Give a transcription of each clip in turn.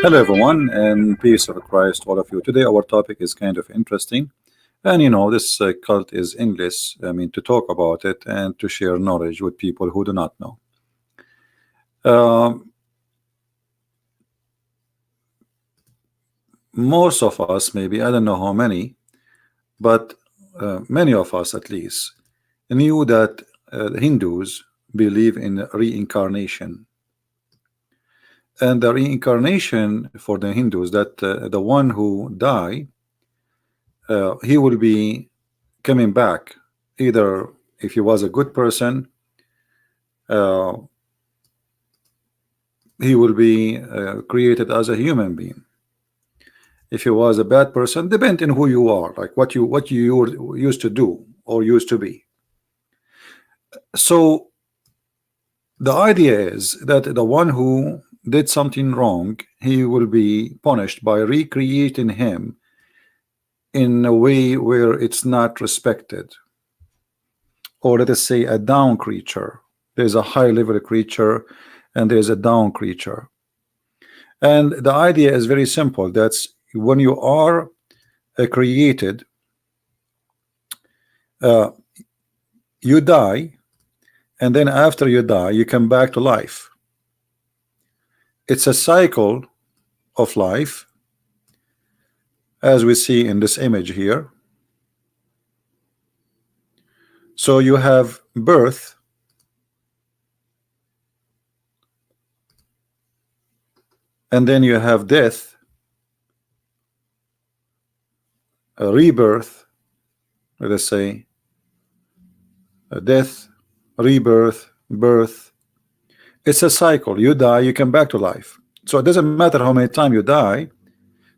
Hello, everyone, and peace of Christ, all of you. Today, our topic is kind of interesting, and this cult is English. I mean, to talk about it and to share knowledge with people who do not know. Um, Most of us, maybe I don't know how many, but many of us at least knew that the Hindus believe in reincarnation, and the reincarnation for the Hindus, that the one who die, he will be coming back, either if he was a good person, uh, he will be created as a human being. If he was a bad person, depend on who you are, like what you used to do or used to be. So the idea is that the one who did something wrong, he will be punished by recreating him in a way where it's not respected, or let us say a down creature. There's a high level creature and there's a down creature, and the idea is very simple. That's when you are created, uh, you die, and then after you die you come back to life. It's a cycle of life, as we see in this image here. So you have birth, and then you have death, a rebirth, let us say, a death, rebirth, birth. It's a cycle. You die, you come back to life. So it doesn't matter how many times you die,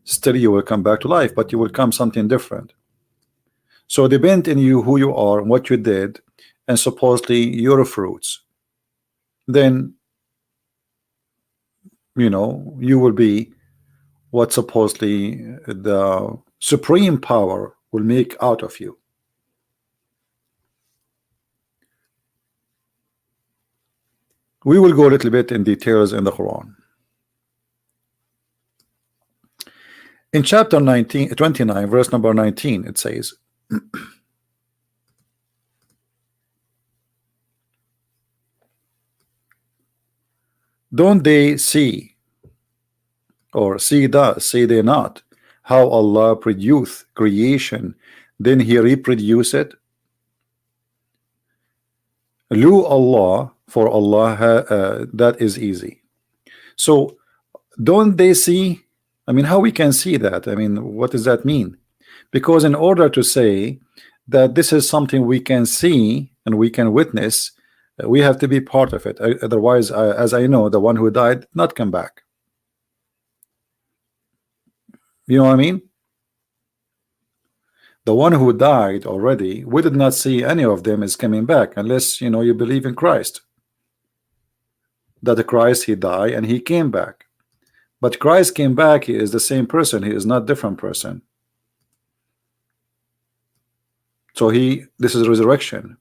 still you will come back to life, but you will come something different. So depend on you who you are, what you did, and supposedly your fruits. Then you will be what supposedly the supreme power will make out of you. We will go a little bit in details in the Quran. In chapter 29, verse number 19, it says, don't they see, or see they not, how Allah produced creation, then he reproduce it? Lu Allah, for Allah, that is easy. So don't they see? I mean, how we can see that? I mean, what does that mean? Because in order to say that this is something we can see and we can witness, we have to be part of it. Otherwise, as I know, the one who died did not come back. You know what I mean? The one who died already, we did not see any of them is coming back, unless you believe in Christ. That the Christ, he died and he came back. But Christ came back, he is the same person, he is not different person. So this is resurrection.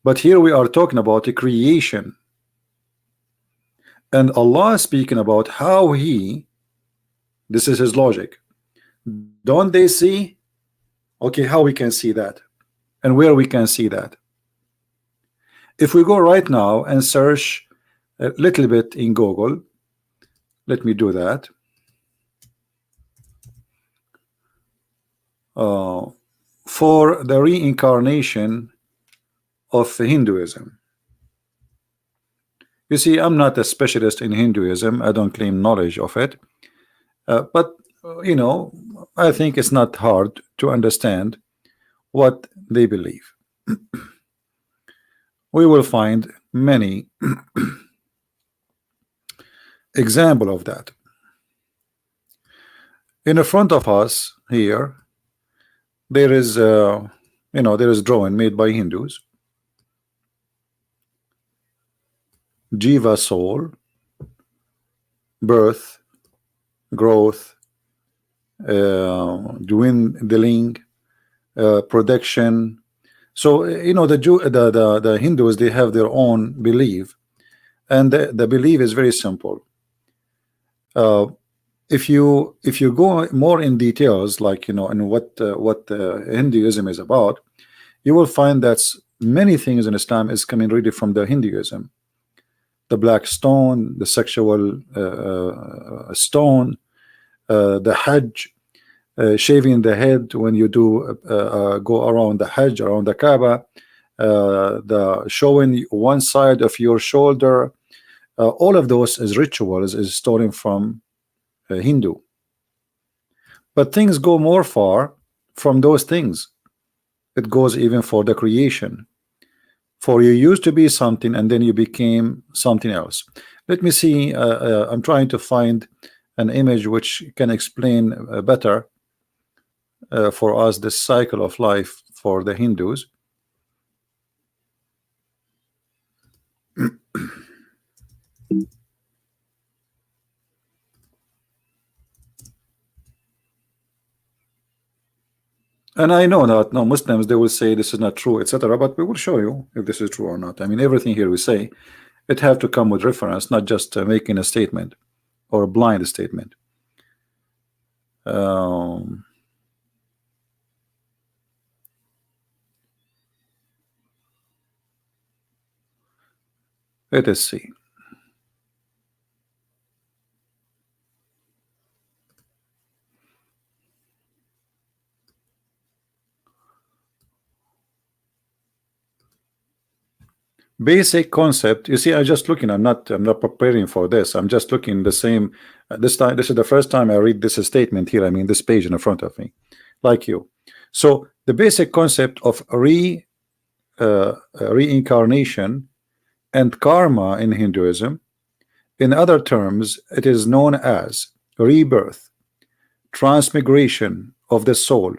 But here we are talking about the creation, and Allah is speaking about how this is his logic. Don't they see? Okay, how we can see that and where we can see that? If we go right now and search a little bit in Google, let me do that. For the reincarnation of Hinduism. You see, I'm not a specialist in Hinduism. I don't claim knowledge of it, but I think it's not hard to understand what they believe. We will find many example of that. In the front of us here, there is there is drawing made by Hindus. Jiva, soul, birth, growth, dwindling, production. So the Hindus, they have their own belief, and the belief is very simple. Uh, if you go more in details, like in what Hinduism is about, you will find that many things in Islam is coming really from the Hinduism. The black stone, the sexual stone, the Hajj, shaving the head when you do go around the Hajj, around the Kaaba, the showing one side of your shoulder, all of those is rituals, is stolen from Hindu. But things go more far from those things. It goes even for the creation. For you used to be something and then you became something else. Let me see. I'm trying to find an image which can explain better for us this cycle of life for the Hindus. And I know that no Muslims, they will say this is not true, etc. But we will show you if this is true or not. I mean, everything here we say, it have to come with reference, not just making a statement or a blind statement. Let us see. Basic concept. You see, I'm just looking. I'm not preparing for this. I'm just looking the same. This time, this is the first time I read this statement here. I mean, this page in front of me, like you. So the basic concept of reincarnation and karma in Hinduism, in other terms, it is known as rebirth, transmigration of the soul,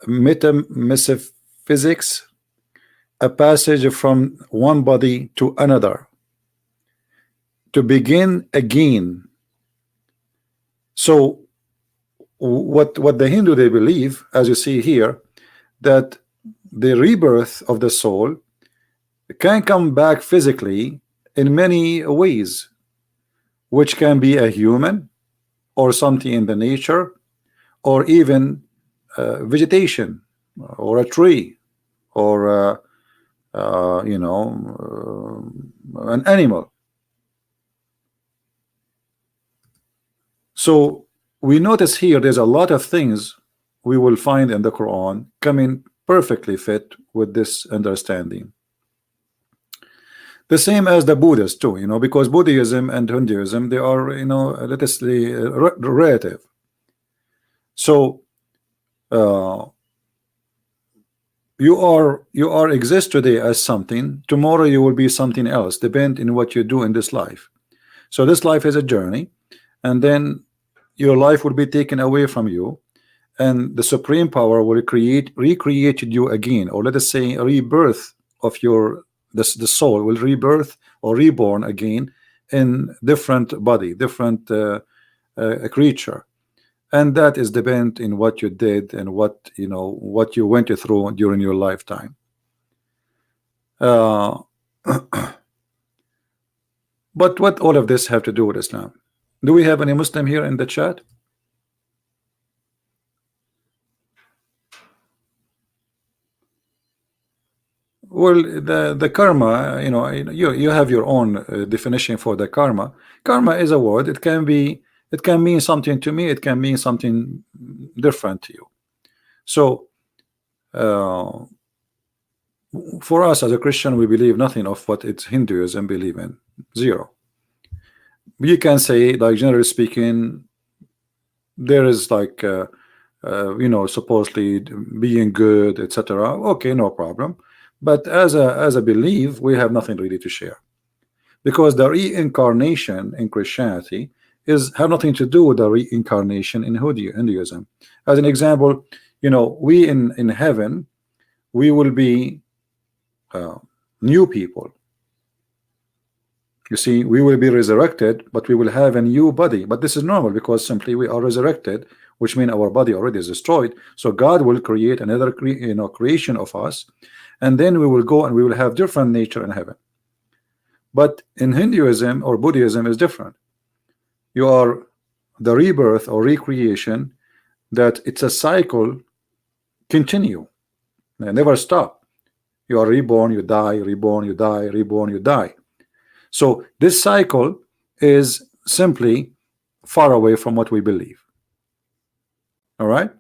metaphysics, a passage from one body to another, to begin again. So what the Hindu, they believe, as you see here, that the rebirth of the soul can come back physically in many ways, which can be a human or something in the nature, or even vegetation or a tree, or an animal. So we notice here there's a lot of things we will find in the Quran coming perfectly fit with this understanding. The same as the Buddhists too, because Buddhism and Hinduism, they are, let us say, relative. So you are exist today as something, tomorrow you will be something else, depend in what you do in this life. So this life is a journey, and then your life will be taken away from you, and the supreme power will recreate you again, or let us say a rebirth of the soul will rebirth or reborn again in different body, different creature. And that is depend in what you did and what you went through during your lifetime. But what all of this have to do with Islam? Do we have any Muslim here in the chat? Well, the karma, you have your own definition for the karma. Karma is a word. It can mean something to me. It can mean something different to you. So for us as a Christian, we believe nothing of what it's Hinduism believe in. Zero. You can say, like, generally speaking, there is like supposedly being good, etc. Okay, no problem. But as a belief, we have nothing really to share, because the reincarnation in Christianity have nothing to do with the reincarnation in Hinduism. As an example, we in heaven, we will be new people. You see, we will be resurrected, but we will have a new body. But this is normal, because simply we are resurrected, which means our body already is destroyed. So God will create another creation of us, and then we will go and we will have different nature in heaven. But in Hinduism or Buddhism is different. You are the rebirth or recreation, that it's a cycle, continue, never stop. You are reborn, you die, reborn, you die, reborn, you die. So this cycle is simply far away from what we believe. All right,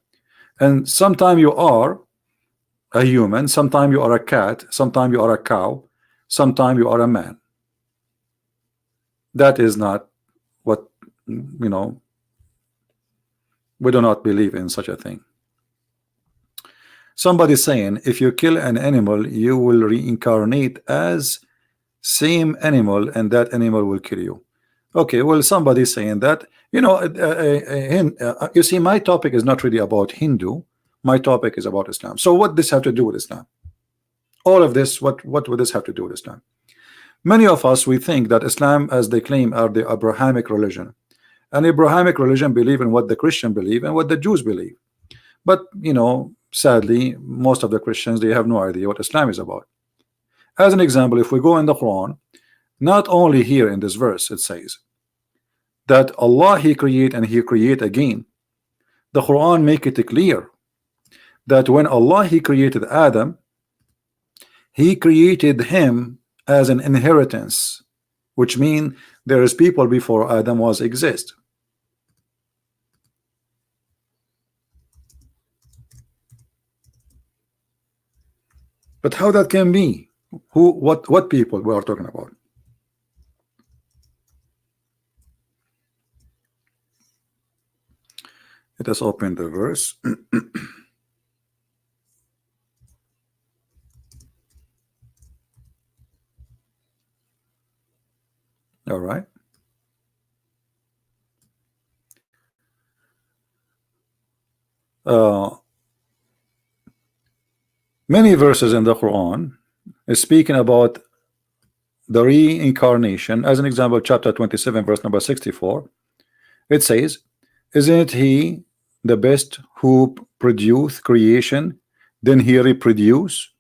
and sometime you are a human, sometime you are a cat, sometime you are a cow, sometime you are a man. That is not what, you know, we do not believe in such a thing. Somebody saying if you kill an animal you will reincarnate as same animal and that animal will kill you. Okay, well, somebody saying that, you know, you see, my topic is not really about Hindu. My topic is about Islam. So what this have to do with Islam? All of this, what would this have to do with Islam? Many of us, we think that Islam, as they claim, are the Abrahamic religion. And Abrahamic religion believe in what the Christian believe and what the Jews believe. But, you know, sadly, most of the Christians, they have no idea what Islam is about. As an example, if we go in the Quran, not only here in this verse, it says that Allah, He create and He create again. The Quran make it clear that when Allah, He created Adam, He created him as an inheritance, which means there is people before Adam was exist. But how that can be? Who, what people we are talking about? Let us open the verse. All right. Many verses in the Quran is speaking about the reincarnation. As an example, chapter 27, verse number 64, it says, isn't He the best who produce creation, then He reproduce?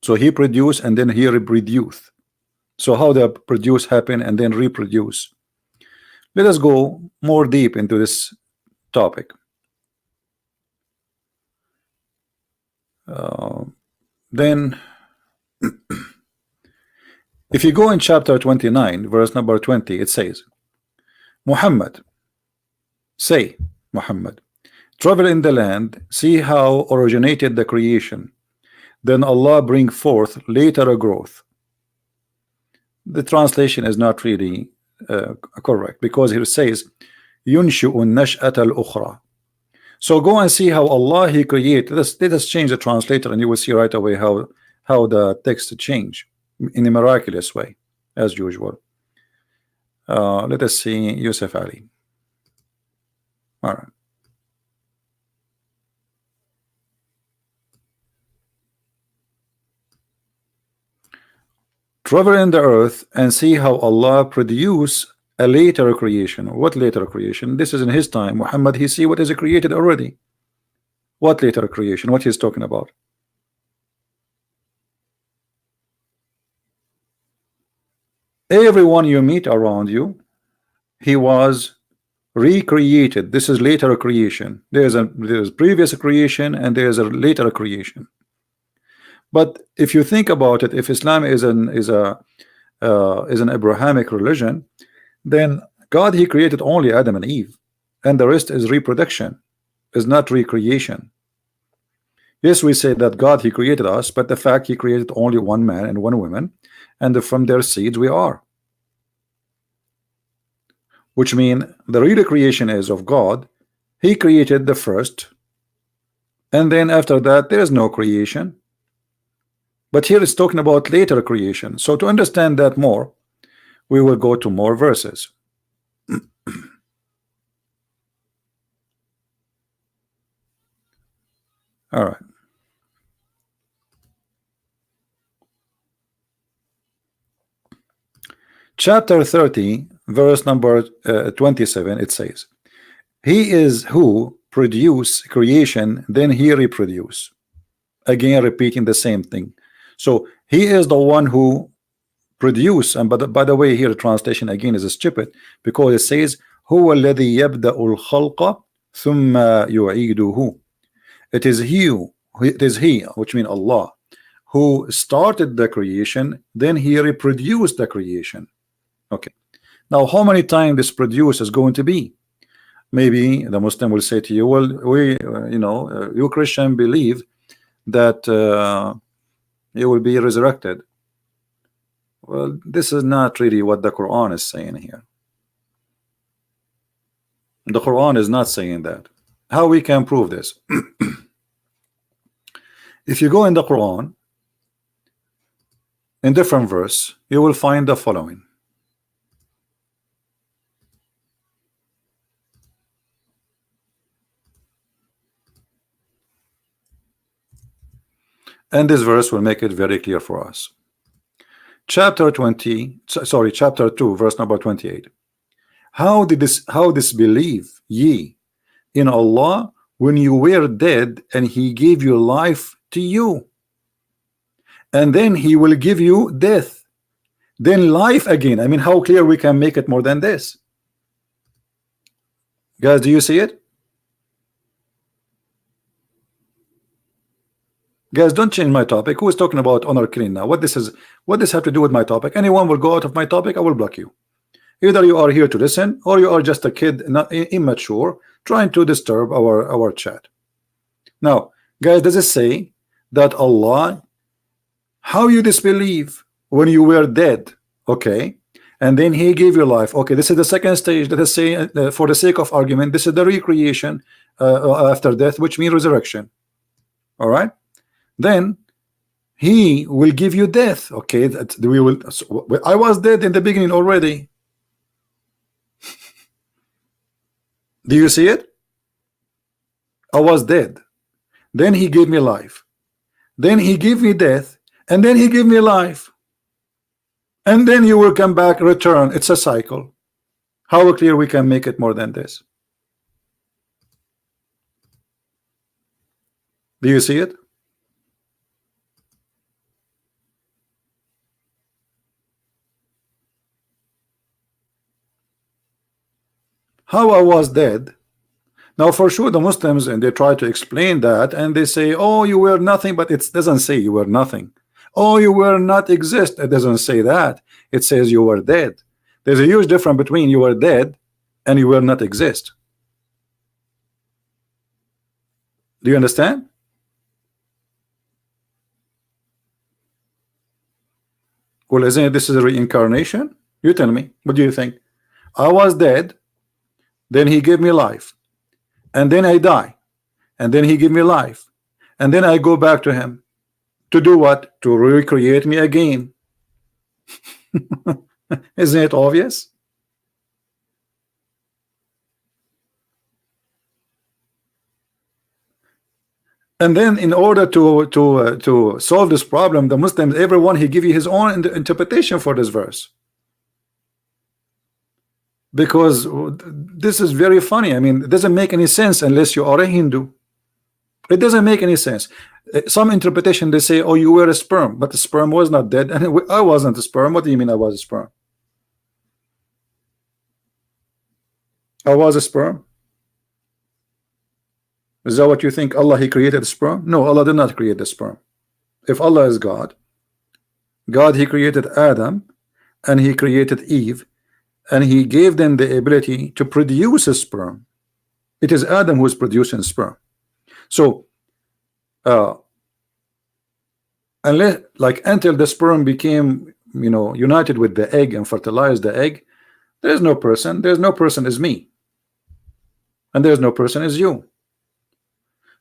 So He produce and then He reproduce. So how the produce happen and then reproduce? Let us go more deep into this topic. Then if you go in chapter 29, verse number 20, it says, Muhammad, say, Muhammad, travel in the land, see how originated the creation, then Allah bring forth later a growth. The translation is not really correct, because here it says ينشئ النشأة الأخرى. So go and see how Allah He created. Let us change the translator and you will see right away how the text change in a miraculous way, as usual. Let us see Yusuf Ali. All right. Travel in the earth and see how Allah produce a later creation. What later creation? This is in his time. Muhammad, he see what is created already. What later creation? What he's talking about? Everyone you meet around you, he was recreated. This is later creation. There's previous creation and there's a later creation. But if you think about it, if Islam is an Abrahamic religion, then God, He created only Adam and Eve, and the rest is reproduction, is not recreation. Yes, we say that God, He created us, but the fact He created only one man and one woman, and from their seeds we are. Which means the real creation is of God. He created the first, and then after that there is no creation. But here it's talking about later creation. So to understand that more, we will go to more verses. All right. Chapter 30, verse number 27, it says, He is who produce creation, then He reproduce. Again, repeating the same thing. So He is the one who produce. And by the way, here the translation again is stupid, because it says هو الذي يبدأ الخلق ثم يعيده. It is he, which means Allah, who started the creation, then he reproduced the creation. Okay. Now, how many times this produce is going to be? Maybe the Muslim will say to you, well, you Christian believe that you will be resurrected. Well, this is not really what the Quran is saying here. The Quran is not saying that. How we can prove this? If you go in the Quran, in different verse, you will find the following. And this verse will make it very clear for us. Chapter 2, verse number 28. How disbelieve ye in Allah when you were dead and he gave you life to you, and then he will give you death, then life again? I mean, how clear we can make it more than this? Guys, do you see it? Guys, don't change my topic. Who is talking about honor killing now? What this have to do with my topic? Anyone will go out of my topic, I will block you. Either you are here to listen, or you are just a kid, not immature, trying to disturb our chat. Now, guys, does it say that Allah, how you disbelieve when you were dead, okay, and then he gave you life? Okay, this is the second stage. Let us say, for the sake of argument, this is the recreation after death, which means resurrection. All right. Then he will give you death. Okay, I was dead in the beginning already. Do you see it? I was dead. Then he gave me life. Then he gave me death. And then he gave me life. And then you will come back, return. It's a cycle. How clear we can make it more than this? Do you see it? How I was dead. Now, for sure, the Muslims, and they try to explain that, and they say, oh, you were nothing, but it doesn't say you were nothing. Oh, you were not exist. It doesn't say that. It says you were dead. There's a huge difference between you were dead and you were not exist. Do you understand? Well, isn't it, this is a reincarnation? You tell me. What do you think? I was dead. Then he gave me life, and then I die, and then he give me life, and then I go back to him to do what? To recreate me again. Isn't it obvious? And then in order to solve this problem, the Muslims, everyone, he give you his own interpretation for this verse. Because this is very funny. I mean, it doesn't make any sense unless you are a Hindu. It doesn't make any sense. Some interpretation, they say, oh, you were a sperm, but the sperm was not dead, and I wasn't a sperm. What do you mean I was a sperm? I was a sperm. Is that what you think? Allah, he created sperm? No, Allah did not create the sperm. If Allah is God, he created Adam, and he created Eve, and he gave them the ability to produce a sperm. It is Adam who is producing sperm. So until the sperm became united with the egg and fertilized the egg, there's no person is me, and there's no person is you.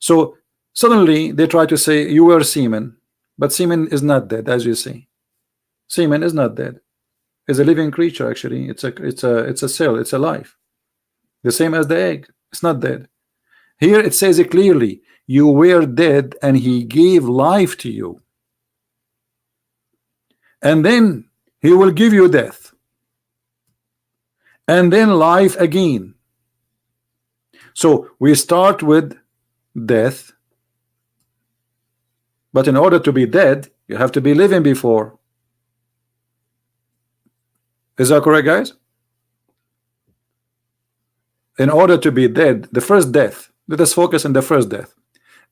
So suddenly they try to say you were semen, but semen is not dead. As you see, semen is not dead. Is a living creature. Actually, it's a cell. It's a life, the same as the egg. It's not dead. Here it says it clearly, you were dead and he gave life to you, and then he will give you death, and then life again. So we start with death, but in order to be dead you have to be living before. Is that correct, guys? in order to be dead, the first death, let us focus on the first death.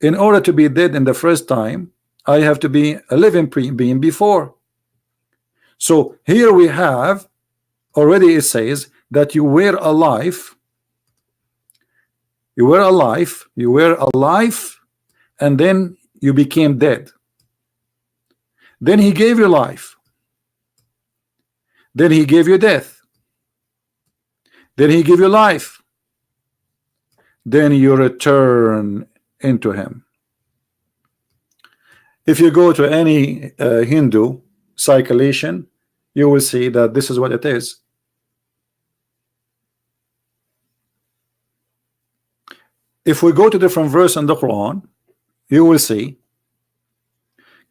In order to be dead in the first time, I have to be a living being before. So here we have already, it says that you were alive, and then you became dead. Then he gave you life, then he gave you death, then he gave you life, then you return into him. If you go to any Hindu circulation, you will see that this is what it is. If we go to different verse in the Quran, you will see.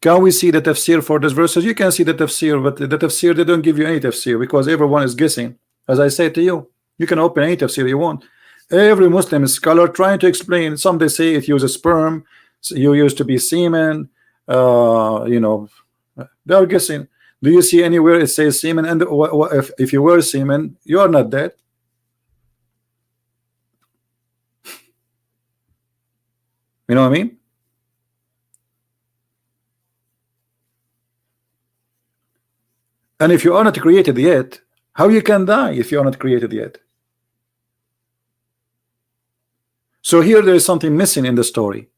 Can we see the tafsir for these verses? You can see the tafsir, but the tafsir, they don't give you any tafsir because everyone is guessing. As I say to you, you can open any tafsir you want. Every Muslim scholar trying to explain. Some they say it uses sperm, you used to be semen. You know, they are guessing. Do you see anywhere it says semen? And if you were semen, you are not dead. You know what I mean? And if you are not created yet, how you can die if you are not created yet? So here there is something missing in the story.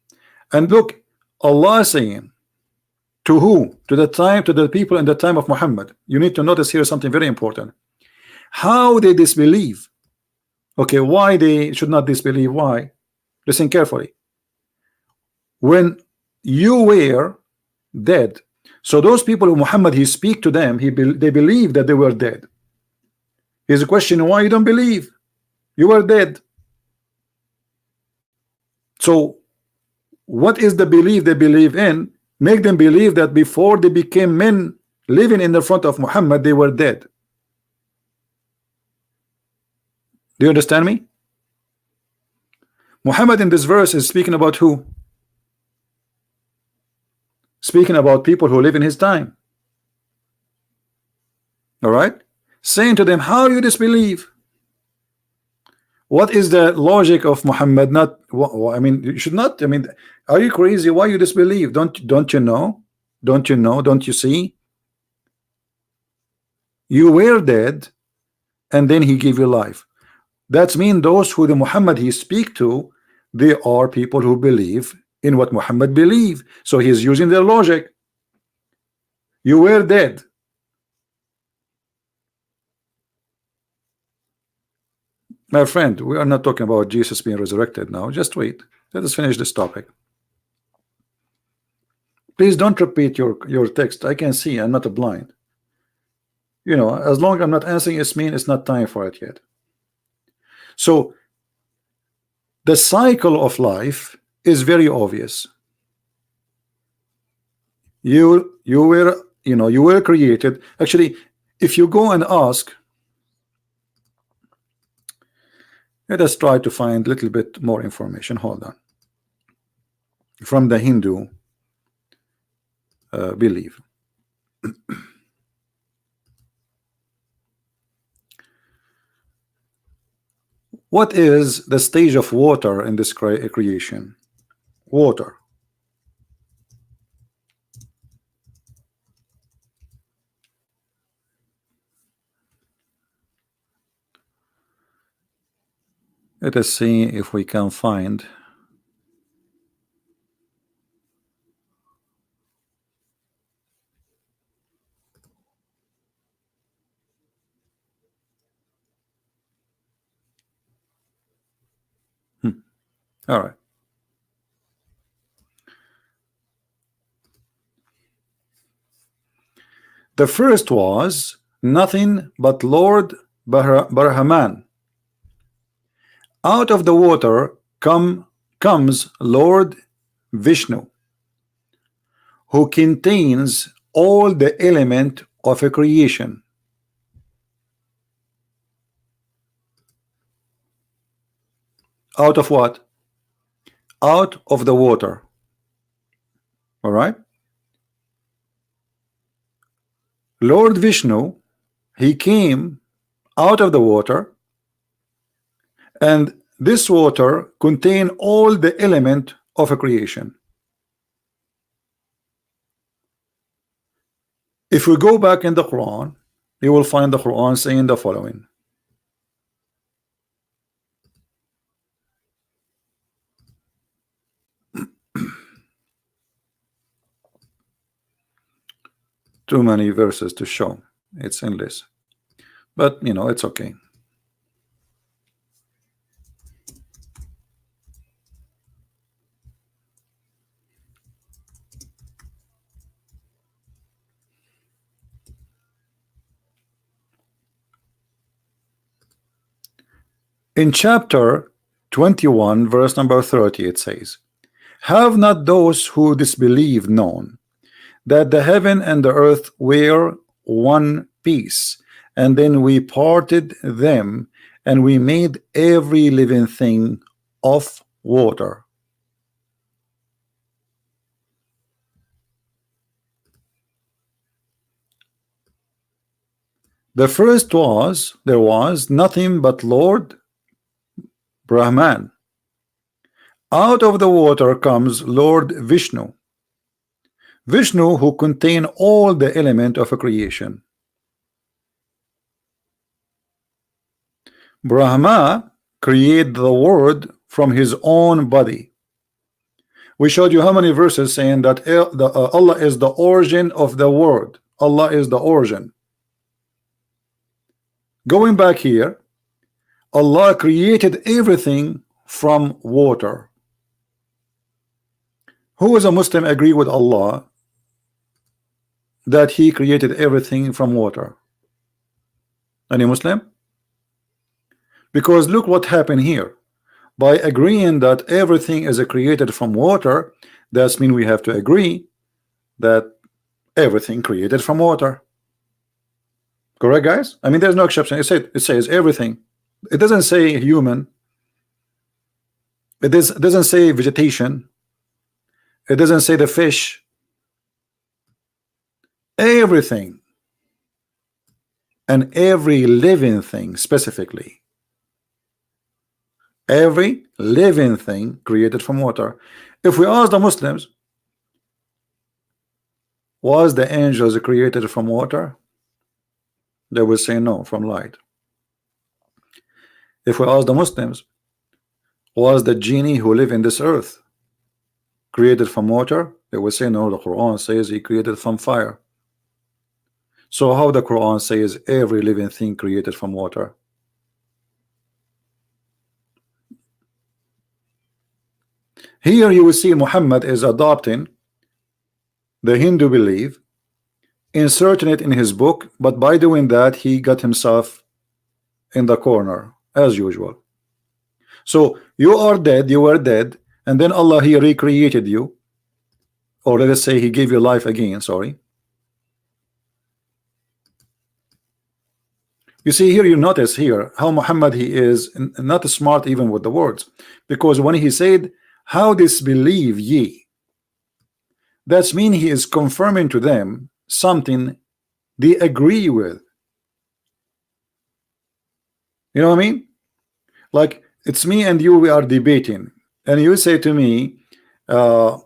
And look, Allah is saying to who? To the people in the time of Muhammad. You need to notice here something very important. How they disbelieve. Okay, why they should not disbelieve? Why? Listen carefully. When you were dead, so those people who Muhammad he speak to them, they believe that they were dead. Here's a question: why you don't believe? You were dead. So what is the belief they believe in? Make them believe that before they became men living in the front of Muhammad, they were dead. Do you understand me? Muhammad in this verse is speaking about who? Speaking about people who live in his time. All right, saying to them, how you disbelieve? What is the logic of Muhammad? Not, I mean, you should not. I mean, are you crazy? Why you disbelieve? Don't you know? Don't you know? Don't you see? You were dead, and then he gave you life. That means those who the Muhammad he speak to, they are people who believe in what Muhammad believe. So he is using their logic. You were dead. My friend, we are not talking about Jesus being resurrected now. Just wait. Let us finish this topic. Please don't repeat your text. I can see. I'm not a blind. You know, as long as I'm not answering, it means it's not time for it yet. So the cycle of life is very obvious. You were created. Actually, if you go and ask, let us try to find a little bit more information. Hold on. From the Hindu belief. What is the stage of water in this creation? Water. Let us see if we can find all right. The first was nothing but Lord Brahman. Out of the water comes Lord Vishnu, who contains all the element of a creation. Out of what? Out of the water. All right. Lord Vishnu, he came out of the water, and this water contain all the element of a creation. If we go back in the Quran, you will find the Quran saying the following. Too many verses to show. It's endless. But you know, it's okay. In chapter 21, verse number 30, it says, have not those who disbelieve known that the heaven and the earth were one piece, and then we parted them, and we made every living thing of water. The first was, there was nothing but Lord Brahman. Out of the water comes Lord Vishnu. Vishnu, who contain all the element of a creation. Brahma created the world from his own body. We showed you how many verses saying that Allah is the origin of the world. Allah is the origin. Going back here, Allah created everything from water. Who is a Muslim agree with Allah that he created everything from water? Any Muslim? Because look what happened here. By agreeing that everything is created from water, that means we have to agree that everything created from water. Correct, guys? I mean, there's no exception. It says everything. It doesn't say human. It doesn't say vegetation. It doesn't say the fish. Everything. And every living thing specifically. Every living thing created from water. If we ask the Muslims, was the angels created from water? They will say no, from light. If we ask the Muslims, was the genie who live in this earth created from water? They will say no, the Quran says he created from fire. So how the Quran says every living thing created from water? Here you will see Muhammad is adopting the Hindu belief, inserting it in his book, but by doing that he got himself in the corner as usual. So you are dead, you were dead, and then Allah he recreated you, or let us say he gave you life again. Sorry. You see here, you notice here how Muhammad he is not smart even with the words, because when he said, how disbelieve ye, that's mean he is confirming to them something they agree with. You know what I mean? Like it's me and you, we are debating, and you say to me, I'm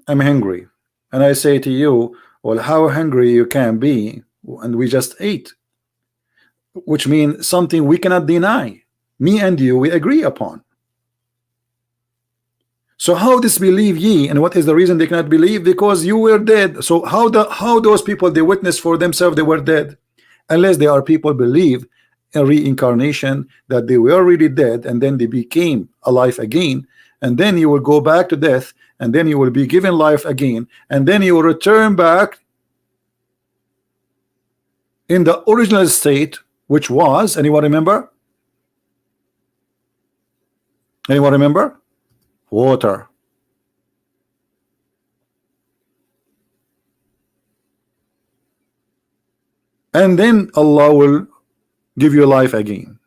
hungry, and I say to you, well, how hungry you can be, and we just ate, which means something we cannot deny. Me and you, we agree upon. So how disbelieve ye, and what is the reason they cannot believe? Because you were dead. So how those people they witness for themselves they were dead, unless they are people believe in reincarnation, that they were already dead and then they became alive again, and then you will go back to death, and then you will be given life again, and then you will return back in the original state, which was, anyone remember? Anyone remember? Water. And then Allah will give you life again.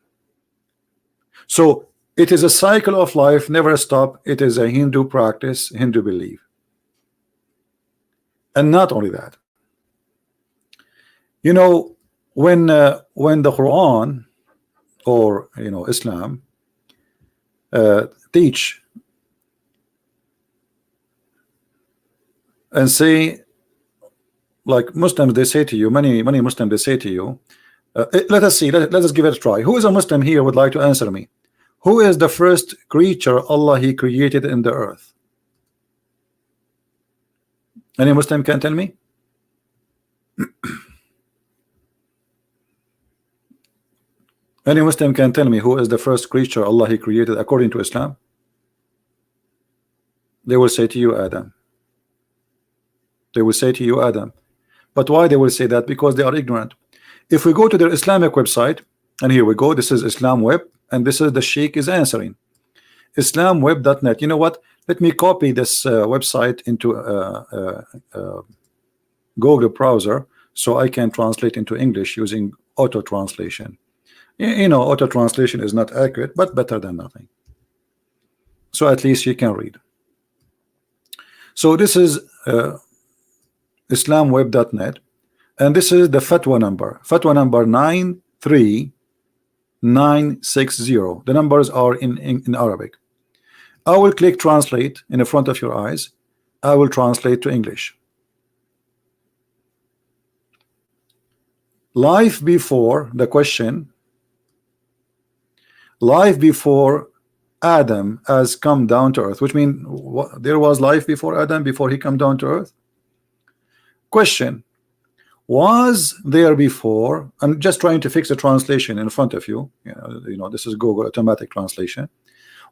So it is a cycle of life, never stop. It is a Hindu practice, Hindu belief. And not only that, you know, when the Quran or Islam teach and say, like Muslims, they say to you, many Muslims, they say to you, let us see, let us give it a try. Who is a Muslim here would like to answer me? Who is the first creature Allah He created in the earth? Any Muslim can tell me? Any Muslim can tell me who is the first creature Allah He created according to Islam? They will say to you, Adam. They will say to you, Adam. But why they will say that? Because they are ignorant. If we go to their Islamic website, and here we go, this is Islam Web, and this is the Sheikh is answering. Islamweb.net. You know what? Let me copy this website into Google browser so I can translate into English using auto translation. You know, auto translation is not accurate, but better than nothing. So at least you can read. So this is Islamweb.net, and this is the fatwa number 93960. The numbers are in Arabic. I will click translate in the front of your eyes. I will translate to English. Life before the question, life before Adam has come down to earth, which means there was life before Adam, before he come down to earth. Question: was there before? I'm just trying to fix the translation in front of you. You know, this is Google automatic translation.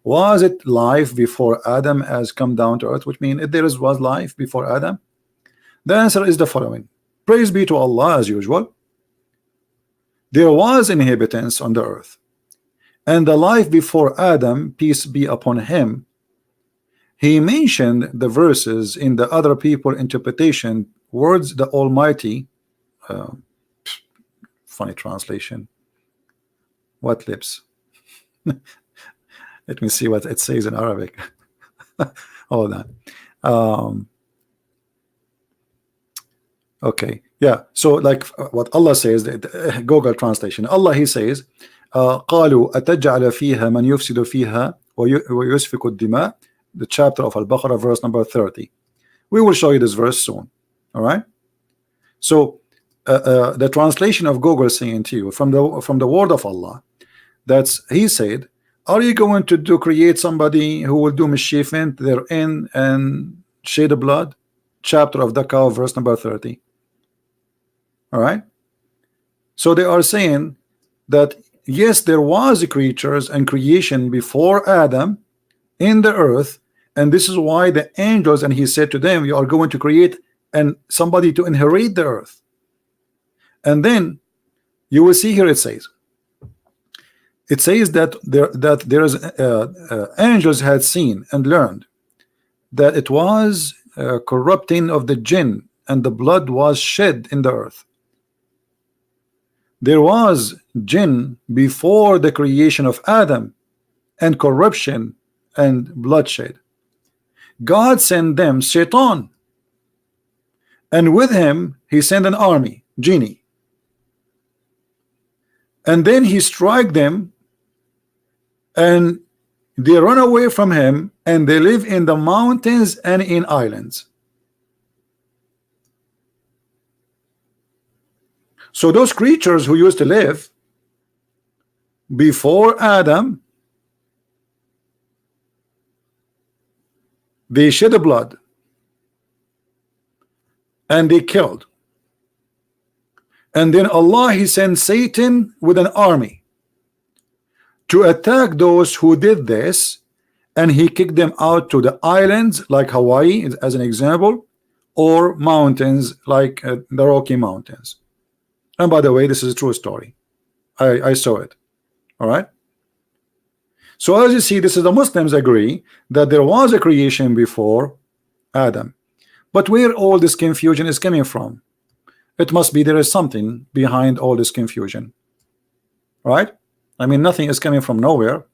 Was it life before Adam has come down to earth? Which means if there was life before Adam. The answer is the following: praise be to Allah, as usual. There was inhabitants on the earth, and the life before Adam, peace be upon him, he mentioned the verses in the other people interpretation words the Almighty. Funny translation. What lips? Let me see what it says in Arabic. Hold on. Okay, yeah. So like what Allah says, Google translation. Allah He says, قالوا أتجعل فيها من يفسد فيها ويسفك الدماء. The chapter of Al-Baqarah, verse number 30. We will show you this verse soon. All right. So the translation of Google saying to you from the word of Allah, that's He said, are you going to create somebody who will do mischief therein and shed blood? Chapter of the cow, verse number 30. All right. So they are saying that yes, there was creatures and creation before Adam in the earth, and this is why the angels, and He said to them, you are going to create and somebody to inherit the earth. And then you will see here it says that there's angels had seen and learned that it was corrupting of the jinn, and the blood was shed in the earth. There was jinn before the creation of Adam, and corruption and bloodshed. God sent them Shaitan, and with him He sent an army, jinni, and then He strike them, and they run away from him, and they live in the mountains and in islands. So those creatures who used to live before Adam, they shed the blood and they killed, and then Allah He sent Satan with an army to attack those who did this, and He kicked them out to the islands like Hawaii as an example, or mountains like the Rocky Mountains. And by the way, this is a true story. I saw it. All right. So as you see, this is the Muslims agree that there was a creation before Adam. But where all this confusion is coming from? It must be there is something behind all this confusion, right? I mean, nothing is coming from nowhere.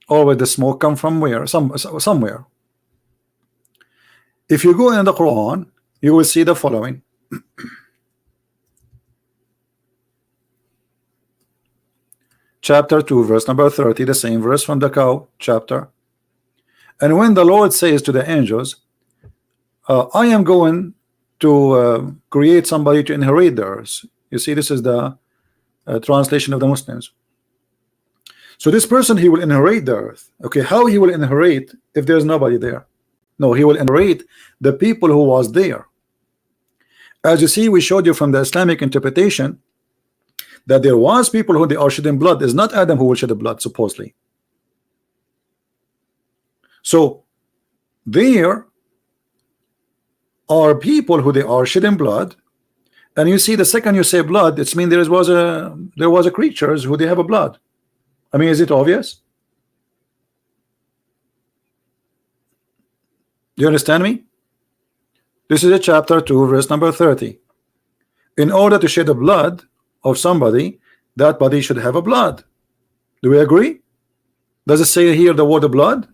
Always the smoke come from where? Somewhere. If you go in the Quran, you will see the following. chapter 2, verse number 30, the same verse from the cow chapter. And when the Lord says to the angels, I am going to create somebody to inherit the earth. You see, this is the translation of the Muslims. So this person, he will inherit the earth. Okay, how he will inherit if there's nobody there? No, he will inherit the people who was there. As you see, we showed you from the Islamic interpretation that there was people who they are shedding blood. Is not Adam who will shed the blood, supposedly. So there are people who they are shedding blood, and you see, the second you say blood, it's mean there was a creatures who they have a blood. I mean, is it obvious? Do you understand me? This is a chapter 2, verse number 30. In order to shed the blood of somebody, that body should have a blood. Do we agree? Does it say here the word blood?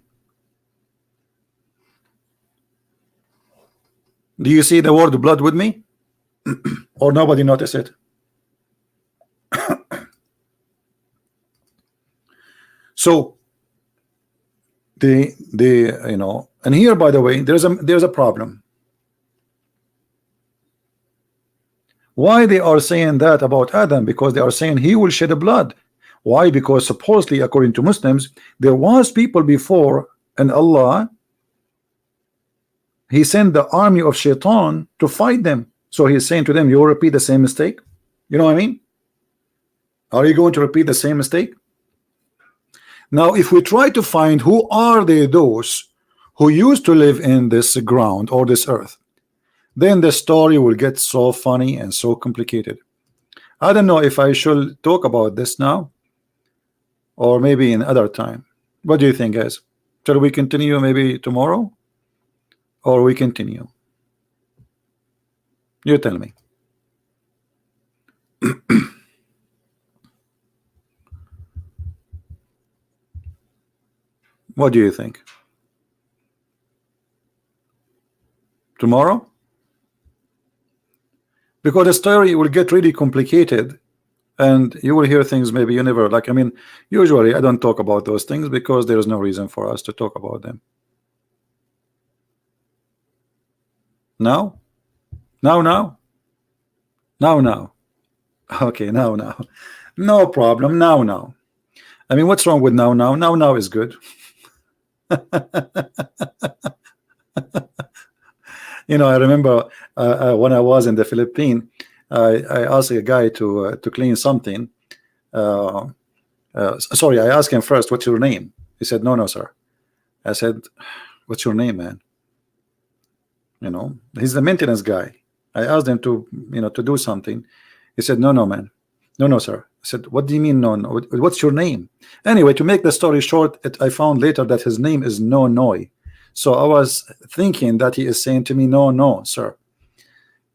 Do you see the word blood with me? Or nobody notice it? So the you know, and here, by the way, there's a problem. Why they are saying that about Adam? Because they are saying he will shed blood. Why? Because supposedly, according to Muslims, there was people before, and Allah, he sent the army of shaitan to fight them. So he's saying to them, you will repeat the same mistake. You know what I mean? Are you going to repeat the same mistake? Now, if we try to find who are those who used to live in this ground or this earth, then the story will get so funny and so complicated. I don't know if I should talk about this now or maybe in other time. What do you think, guys? Shall we continue maybe tomorrow, or we continue? You tell me. What do you think? Tomorrow? Because the story will get really complicated, and you will hear things maybe you never like. I mean, usually I don't talk about those things because there is no reason for us to talk about them. Now? Now? Okay, now. No problem. Now. I mean, what's wrong with now? Now is good. You know, I remember when I was in the Philippines, I asked a guy to clean something. Sorry, I asked him first, what's your name? He said, no, sir. I said, what's your name, man? You know, he's the maintenance guy. I asked him to, to do something. He said, no, man. No, sir. I said, what do you mean, no? What's your name? Anyway, to make the story short, I found later that his name is No Noi. So I was thinking that he is saying to me, no, sir.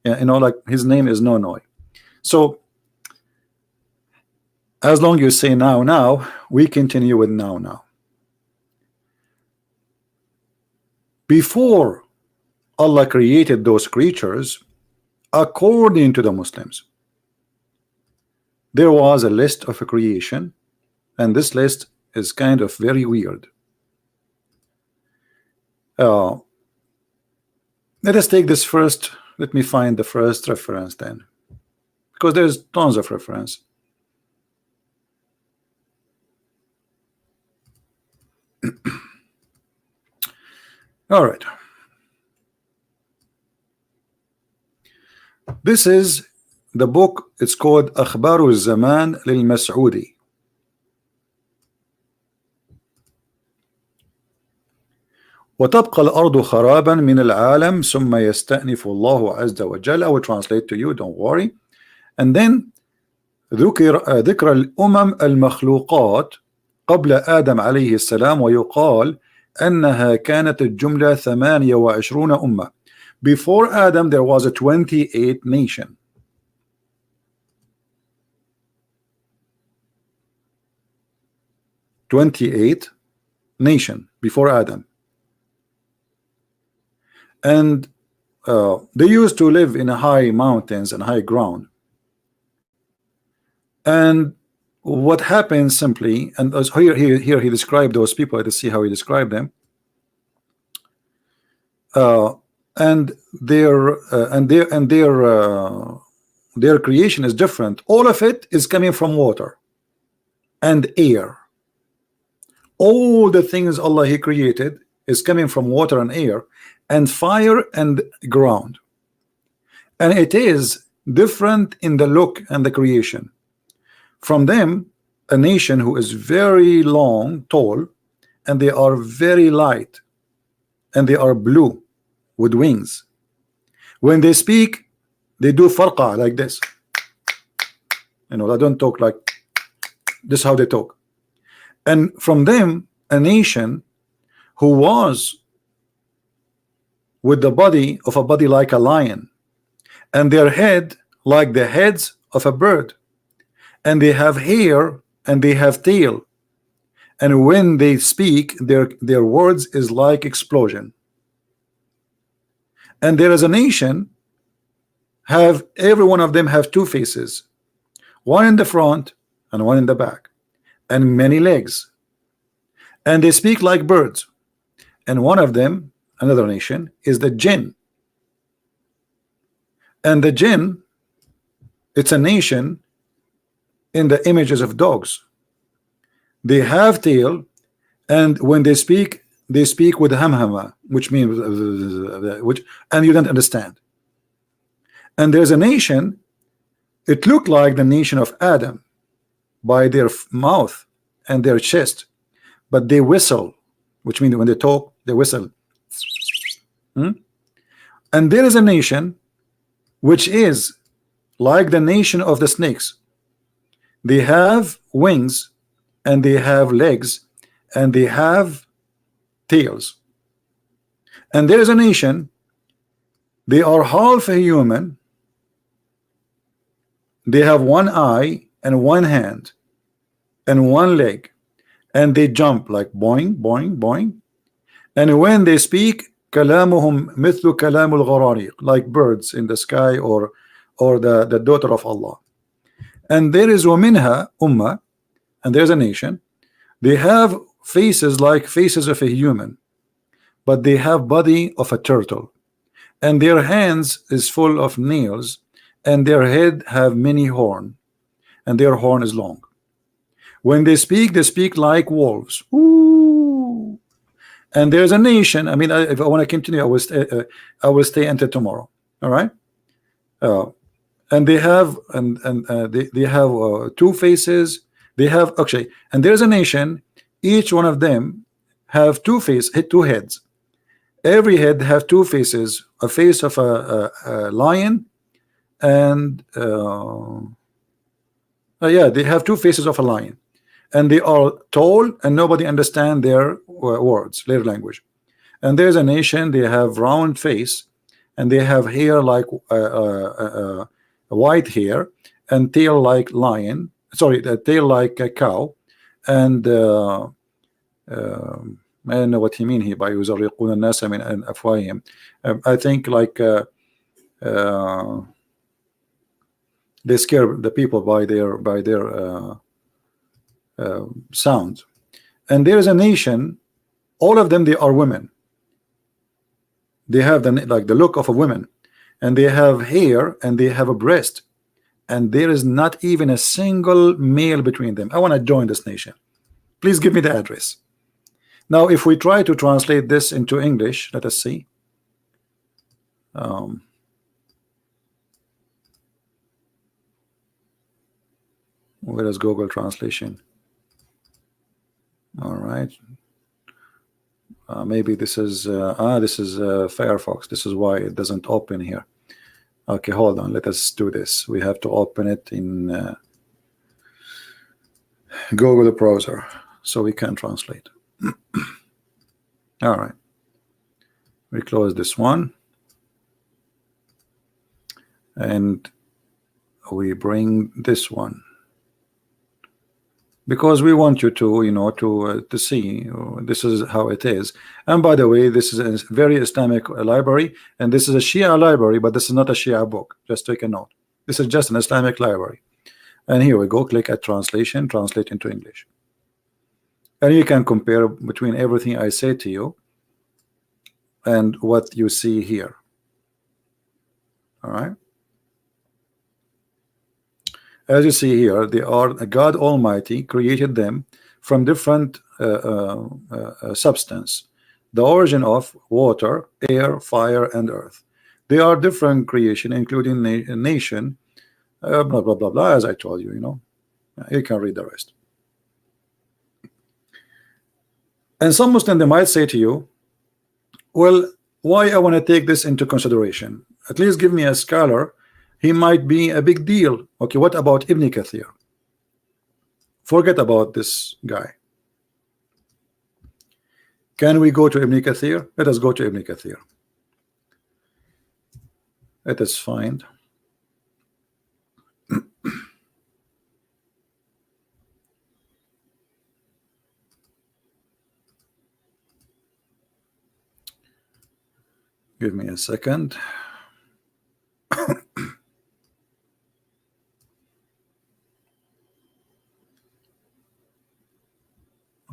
Yeah, like his name is No Noi. So as long as you say now, we continue with now. Before Allah created those creatures, according to the Muslims, there was a list of a creation, and this list is kind of very weird. Let us take this first. Let me find the first reference then, because there's tons of reference. All right. This is the book. It's called أخبار الزمان للمسعودي. وتبقى الأرض خرابا من العالم ثم يستأنف الله عز وجل. I will translate to you, don't worry. And then ذكر الأمم المخلوقات قبل آدم عليه السلام، ويقال أنها كانت الجملة 28 أمة. Before Adam there was a 28 nation. Before Adam. And they used to live in high mountains and high ground. And what happens simply, and here he described those people. Let's see how he described them. And their creation is different. All of it is coming from water and air. All the things Allah He created is coming from water and air and fire and ground, and it is different in the look and the creation. From them, a nation who is very long, tall, and they are very light, and they are blue with wings. When they speak, they do farqa like this. You know, they don't talk like this. How they talk. And from them, a nation who was with the body of a body like a lion, and their head like the heads of a bird, and they have hair and they have tail, and when they speak, their words is like explosion. And there is a nation have every one of them have two faces, one in the front and one in the back, and many legs, and they speak like birds. And one of them, another nation, is the jinn. And the jinn, it's a nation in the images of dogs. They have tail, and when they speak with hamhama, which means and you don't understand. And there's a nation, it looked like the nation of Adam by their mouth and their chest, but they whistle, which means when they talk, they whistle. And there is a nation which is like the nation of the snakes. They have wings and they have legs and they have tails. And there is a nation, they are half a human, they have one eye and one hand and one leg, and they jump like boing boing boing, and when they speak, kalamuhum mithlu kalamul gharariq, like birds in the sky, or the daughter of Allah. And there is وَمِنْهَا ummah, and there's a nation, they have faces like faces of a human, but they have body of a turtle, and their hands is full of nails, and their head have many horn, and their horn is long. When they speak like wolves. Ooh. And there's a nation, I mean, if I want to continue, I will stay until tomorrow. All right. And they have they have two faces. They have actually, and there's a nation, each one of them have two heads. Every head have two faces, a face of a lion, and yeah, they have two faces of a lion, and they are tall, and nobody understand their words, their language. And there's a nation, they have round face, and they have hair like white hair, and tail like lion, sorry, the tail like a cow, and I don't know what he mean here by يُزَرِّقُونَ النَّاسَ مِنْ أَفْوَاهِهِمْ. I think like they scare the people by their sound. And there is a nation, all of them, they are women. They have like the look of a woman, and they have hair, and they have a breast, and there is not even a single male between them. I want to join this nation. Please give me the address. Now, if we try to translate this into English, let us see. Where is Google Translation? All right. Maybe this is Firefox. This is why it doesn't open here. Okay, hold on. Let us do this. We have to open it in Google browser so we can translate. All right. We close this one, and we bring this one, because we want you to, you know, to see this is how it is. And by the way, this is a very Islamic library, and this is a Shia library, but this is not a Shia book. Just take a note. This is just an Islamic library. And here we go, click at translation, translate into English. And you can compare between everything I say to you and what you see here. All right. As you see here, they are God Almighty created them from different substance, the origin of water, air, fire, and earth. They are different creation, including nation, blah blah blah blah. As I told you, you can read the rest. And some Muslim, they might say to you, well, why I want to take this into consideration? At least give me a scholar. He might be a big deal. Okay, what about Ibn Kathir? Forget about this guy. Can we go to Ibn Kathir? Let us go to Ibn Kathir. Let us find. Give me a second.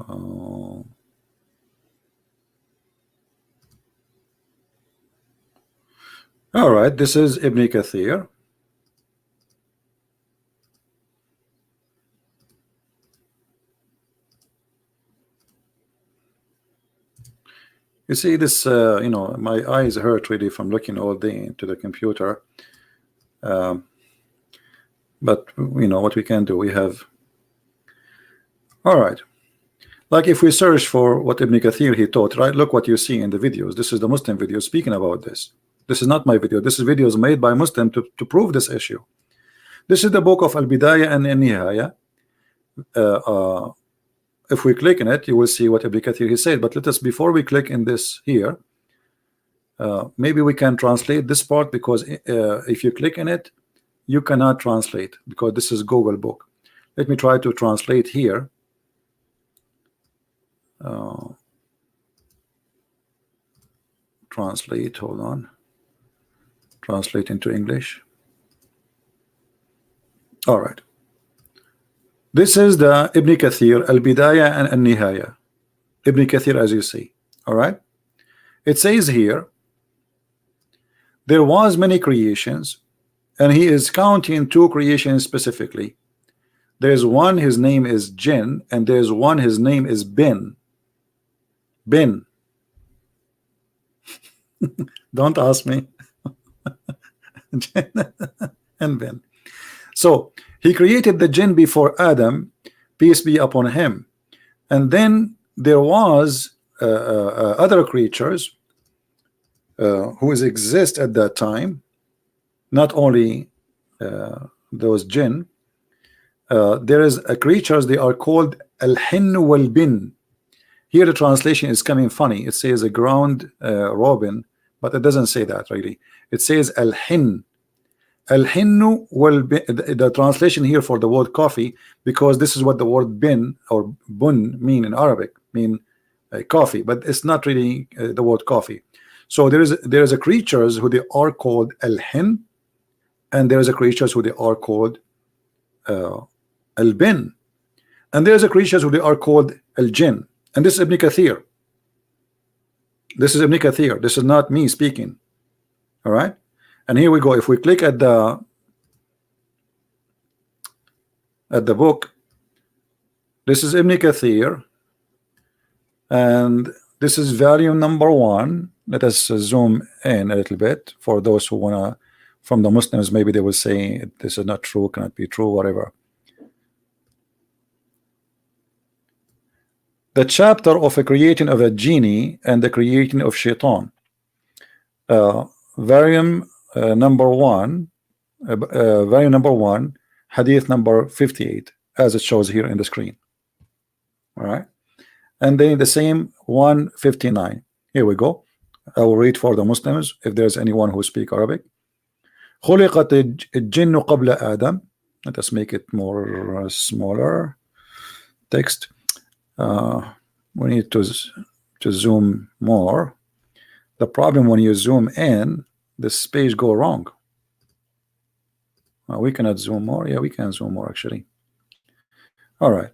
Oh. All right, this is Ibn Kathir. You see this, my eyes hurt really from looking all day into the computer. But what we can do, we have. All right. Like if we search for what Ibn Kathir he taught, right? Look what you see in the videos. This is the Muslim video speaking about this. This is not my video. This is videos made by Muslim to prove this issue. This is the book of Al-Bidayah and An-Nihaya. If we click in it, you will see what Ibn Kathir he said. But let us, before we click in this here, maybe we can translate this part, because if you click in it, you cannot translate because this is Google book. Let me try to translate here. Translate, hold on. Translate into English. All right. This is the Ibn Kathir, Al-Bidayah and An-Nihaya. Ibn Kathir, as you see. All right. It says here, there was many creations, and he is counting two creations specifically. There's one, his name is Jinn, and there's one, his name is Bin. Bin. Don't ask me. And Bin. So he created the jinn before Adam, peace be upon him. And then there was other creatures who exist at that time, not only those jinn. There is a creatures, they are called al-hin wal-bin. Here the translation is coming funny. It says a ground robin, but it doesn't say that really. It says al-hin. Al-hinnu wal-bin. The translation here for the word coffee, because this is what the word bin or bun mean in Arabic, mean coffee, but it's not really the word coffee. So there is a creatures who they are called al-hin, and there is a creatures who they are called al-bin, and there is a creatures who they are called al-jinn. And this is Ibn Kathir. This is Ibn Kathir. This is not me speaking. All right. And here we go. If we click at the book, this is Ibn Kathir, and this is volume number 1. Let us zoom in a little bit for those who wanna, from the Muslims, maybe they will say this is not true, cannot be true, whatever. The chapter of a creating of a genie and the creating of shaitan. Volume number 1, volume number 1, hadith number 58, as it shows here in the screen. All right, and then the same 159. Here we go. I will read for the Muslims if there's anyone who speak Arabic. خلقت الجن قبل آدم. Let us make it more smaller text. We need to zoom more. The problem when you zoom in, this page go wrong. We cannot zoom more. Yeah, we can zoom more actually. All right.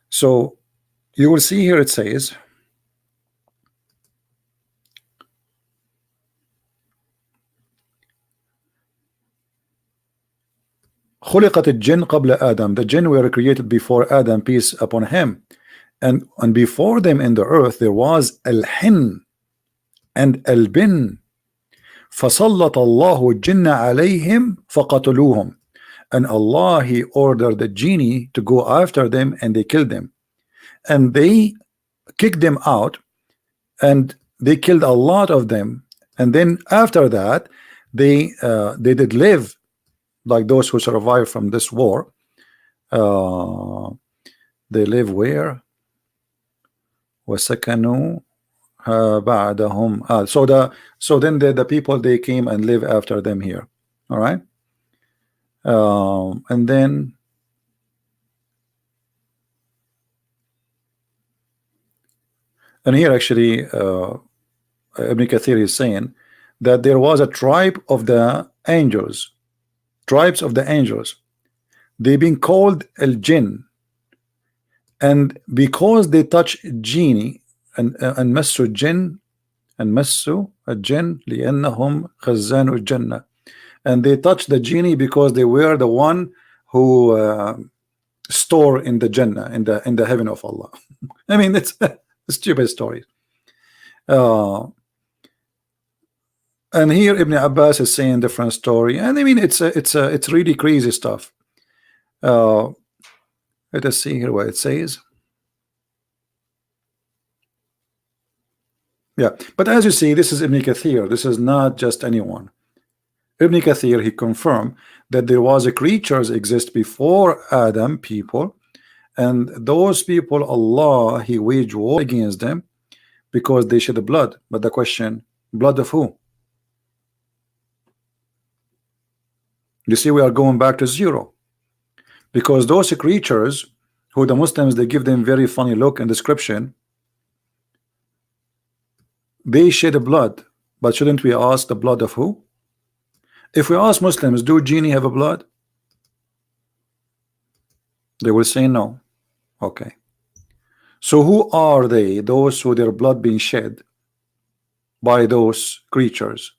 So you will see here it says خلقت الجن قبل آدم. The jinn were created before Adam, peace upon him. And before them in the earth there was al-hin and al-bin. فَسَلَّطَ اللَّهُ الْجِنَّ عَلَيْهِمْ فَقَتُلُوهُم. And Allah, He ordered the genie to go after them, and they killed them. And they kicked them out, and they killed a lot of them. And then after that, they did live like those who survived from this war. They live where? وَسَكَنُوا بعدهم. So then the people, they came and live after them here. All right. And then here actually Ibn Kathir is saying that there was a tribe of the angels, tribes of the angels. They've been called al-jinn, and because they touch genie and مسوا الجن and مسوا الجن لأنهم خزانوا الجنة, and they touched the genie because they were the one who store in the Jannah, in the heaven of Allah. I mean, it's a stupid story. And here Ibn Abbas is saying different story, and I mean it's really crazy stuff. Let us see here what it says. Yeah, but as you see, this is Ibn Kathir. This is not just anyone. Ibn Kathir, he confirmed that there was a creatures exist before Adam, people, and those people, Allah, He waged war against them because they shed blood. But the question, blood of who? You see, we are going back to zero, because those creatures who the Muslims, they give them very funny look and description. They shed blood, but shouldn't we ask the blood of who? If we ask Muslims, do genie have a blood? They will say no. Okay. So who are they? Those who their blood being shed by those creatures.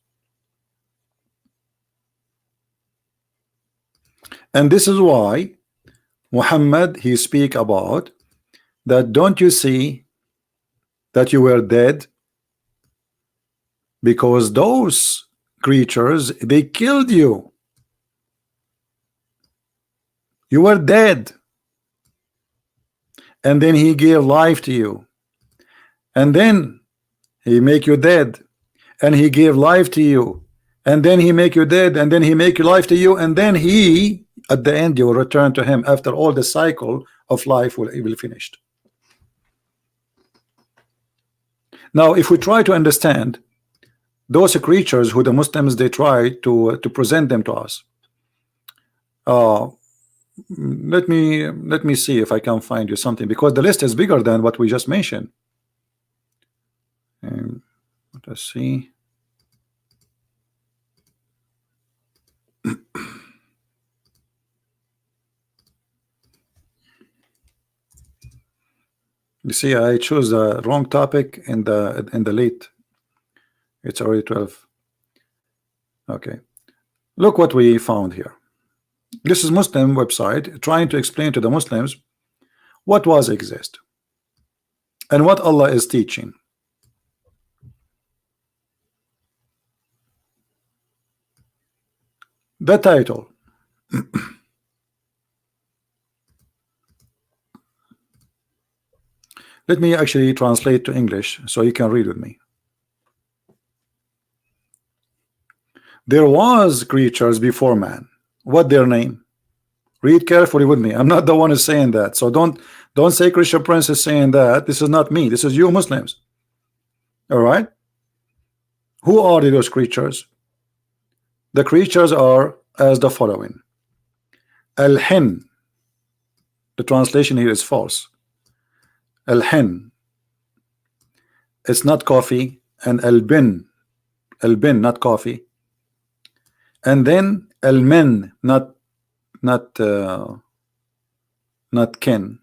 And this is why Muhammad, he speak about that. Don't you see that you were dead? Because those creatures, they killed you. You were dead. And then he gave life to you. And then he make you dead. And he gave life to you. And then he make you dead. And then he make life to you. And then he, at the end, you will return to him after all the cycle of life will be finished. Now, if we try to understand those creatures who the Muslims, they try to present them to us. Let me see if I can find you something, because the list is bigger than what we just mentioned. And let us see. You see, I chose the wrong topic in the late. It's already 12. Okay, look what we found here. This is Muslim website trying to explain to the Muslims what was exist and what Allah is teaching. The title. Let me actually translate to English so you can read with me. There was creatures before man. What their name? Read carefully with me. I'm not the one who's saying that. So don't say Christian Prince is saying that. This is not me. This is you Muslims. All right. Who are those creatures? The creatures are as the following. Al-Hin. The translation here is false. Al-Hin. It's not coffee. And Al-Bin. Al-Bin, not coffee. And then Al-Min, not not kin.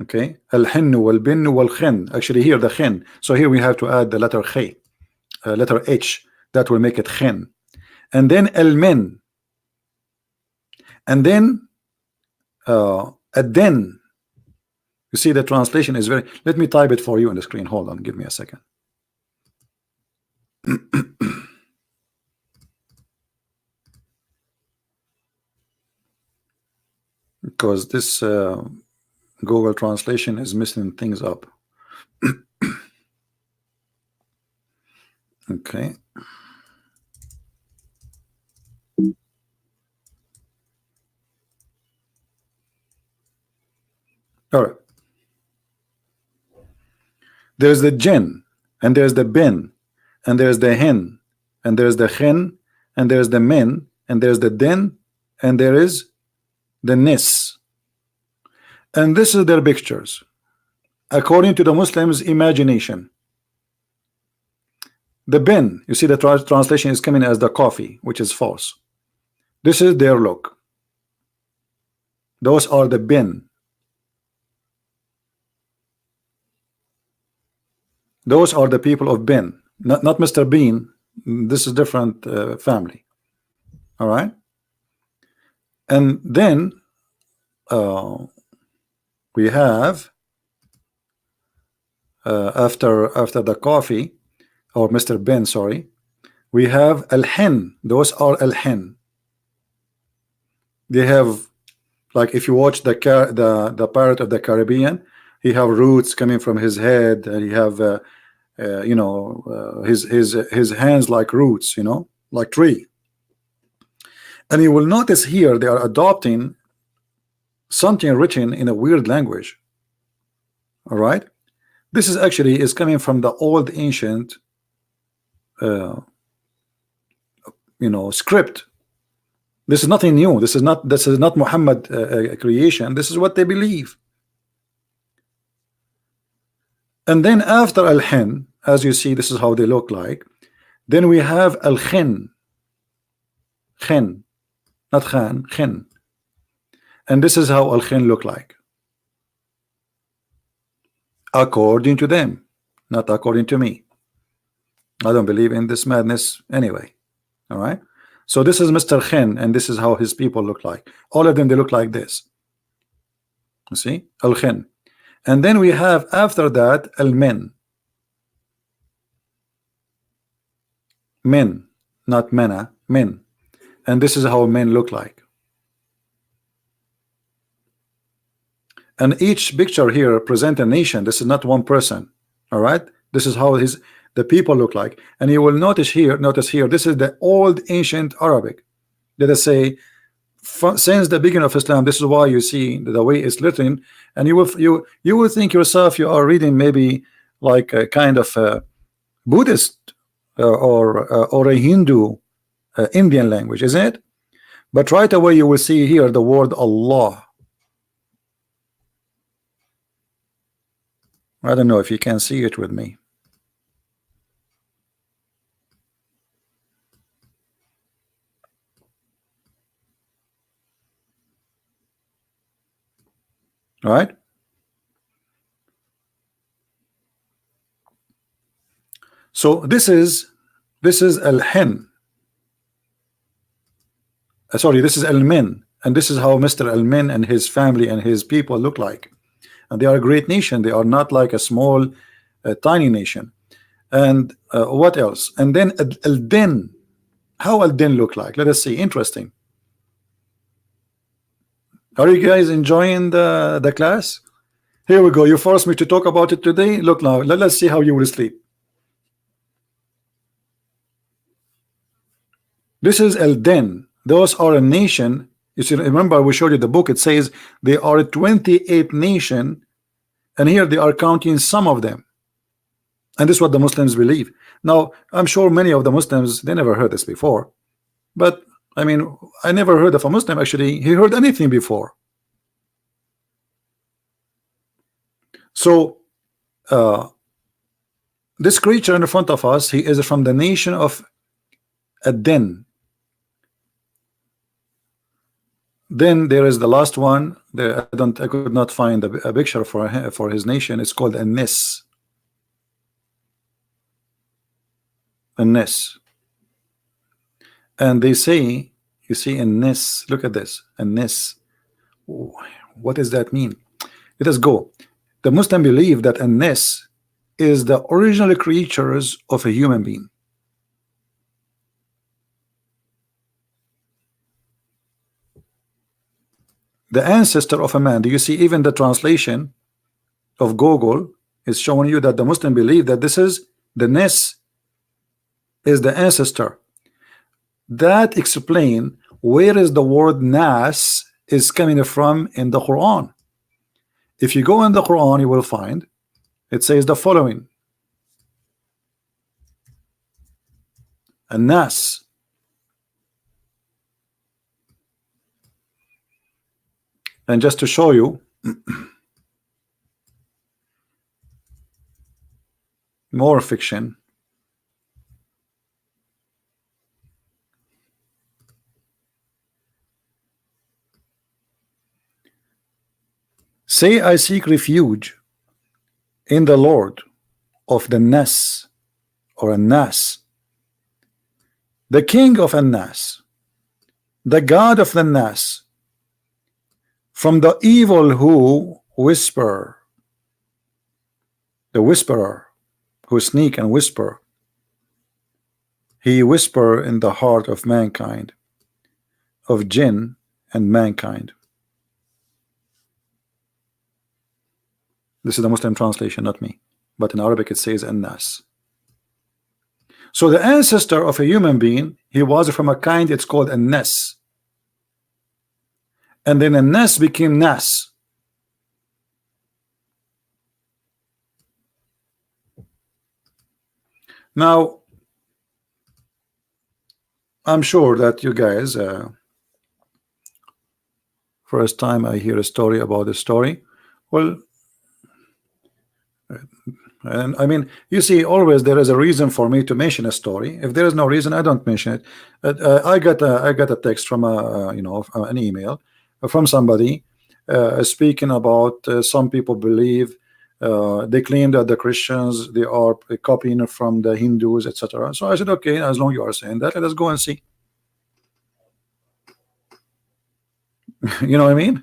Okay, al-hin wal-bin wal-khin. Actually, here the khin. So here we have to add the letter khay, letter H. That will make it khin. And then al-min. And then ad-din. You see, the translation is very. Let me type it for you on the screen. Hold on, give me a second. Because this Google translation is messing things up. Okay. All right. There's the jinn, and there's the bin, and there's the hin, and there's the khin, and there's the min, and there's the din, and there is the nis. And this is their pictures according to the Muslims' imagination. The bin, you see, the translation is coming as the coffee, which is false. This is their look. Those are the bin. Those are the people of bin, not Mr. Bean. This is different family. All right. And then we have after the coffee, or Mr. Ben, sorry, we have al-hin. Those are al-hin. They have, like, if you watch the Pirate of the Caribbean, he have roots coming from his head, and he have you know, his hands like roots, you know, like tree. And you will notice here they are adopting something written in a weird language. All right, this is actually is coming from the old ancient you know, script. This is nothing new. This is not Muhammad creation. This is what they believe. And then after al-hin, as you see, this is how they look like. Then we have al-khin, khin, not khan, khin. And this is how al-khin look like, according to them, not according to me. I don't believe in this madness anyway. All right. So this is Mr. Khin, and this is how his people look like. All of them, they look like this. You see, al-khin. And then we have after that al-min. Men, not mena, men. And this is how men look like. And each picture here present a nation. This is not one person. All right. This is how the people look like. And you will notice here, this is the old ancient Arabic. Let us say, since the beginning of Islam, this is why you see the way it's written, and you will think yourself you are reading maybe like a kind of a Buddhist or a Hindu Indian language, isn't it? But right away you will see here the word Allah. I don't know if you can see it with me. All right. So this is al-hin. Sorry, this is al-min, and this is how Mr. al-min and his family and his people look like. And they are a great nation. They are not like a small, tiny nation. And what else? And then al-din. How al-din look like? Let us see. Interesting. Are you guys enjoying the class? Here we go. You forced me to talk about it today. Look now. Let's see how you will sleep. This is al-din. Those are a nation. You see, remember we showed you the book. It says they are a 28 nation, and here they are counting some of them. And this is what the Muslims believe. Now, I'm sure many of the Muslims, they never heard this before. But I mean, I never heard of a Muslim actually he heard anything before. So this creature in front of us, he is from the nation of ad-din. Then there is the last one. There, I could not find a picture for his nation. It's called An-Nis. An-Nis. And they say, you see, An-Nis. Look at this. An-Nis. What does that mean? Let us go. The Muslim believe that An-Nis is the original creatures of a human being. The ancestor of a man. Do you see even the translation of Google is showing you that the Muslim believe that this is the Nis is the ancestor. That explain where is the word Nas is coming from in the Quran. If you go in the Quran, you will find it says the following: Nas. And just to show you more fiction, say I seek refuge in the Lord of the Nas or An-Nas, the king of An-Nas, the God of the Nas, from the evil who whisper, the whisperer who sneak and whisper. He whisper in the heart of mankind, of jinn and mankind. This is the Muslim translation, not me, but in Arabic it says An-Nas. So the ancestor of a human being, he was from a kind, it's called An-Nas. And then An-Nas became Nas. Now, I'm sure that you guys, first time I hear a story about a story, well, and I mean, you see, always there is a reason for me to mention a story. If there is no reason, I don't mention it. I got a text from an email from somebody speaking about some people believe they claim that the Christians they are copying from the Hindus, etc. So I said, okay, as long as you are saying that, let us go and see. You know what I mean?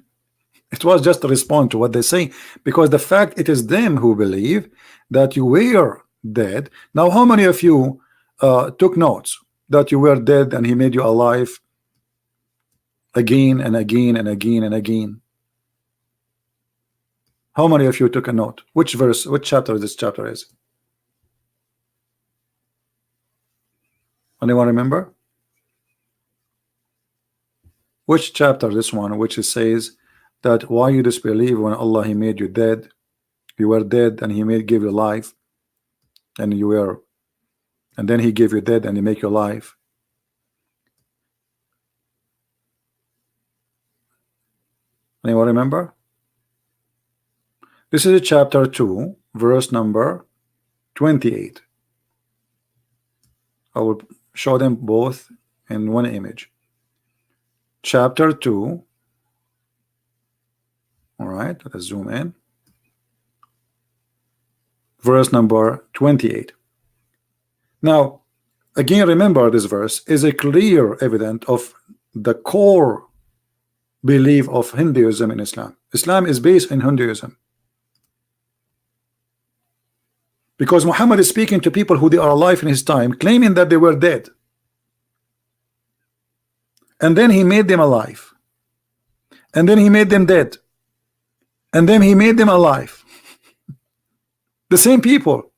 It was just to respond to what they say, because the fact it is them who believe that you were dead. Now, how many of you took notes that you were dead and he made you alive again and again and again and again? How many of you took a note? Which verse, which chapter this chapter is? Anyone remember? Which chapter this one, which it says that why you disbelieve when Allah he made you dead, you were dead and he gave you life, and you were, and then he gave you dead and he make you alive. Anyone remember? This is chapter 2, verse number 28. I will show them both in one image. Chapter 2. All right, let us zoom in. Verse number 28. Now, again, remember this verse is a clear evidence of the core belief of Hinduism and Islam. Islam is based in Hinduism. Because Muhammad is speaking to people who they are alive in his time, claiming that they were dead. And then he made them alive. And then he made them dead. And then he made them alive. The same people.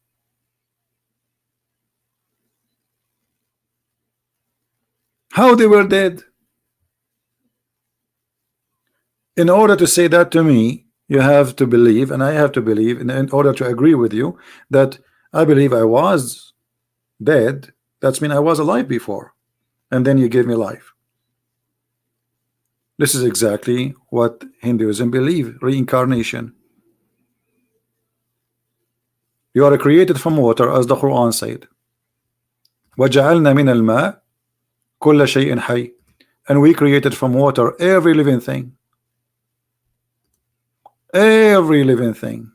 How they were dead? In order to say that to me, you have to believe, and I have to believe, in order to agree with you, that I believe I was dead. That's mean I was alive before. And then you gave me life. This is exactly what Hinduism believe, reincarnation. You are created from water, as the Quran said. وَجَعَلْنَا مِنَ الْمَاءِ كُلَّ شَيْءٍ حَيٍّ. and we created from water every living thing. Every living thing.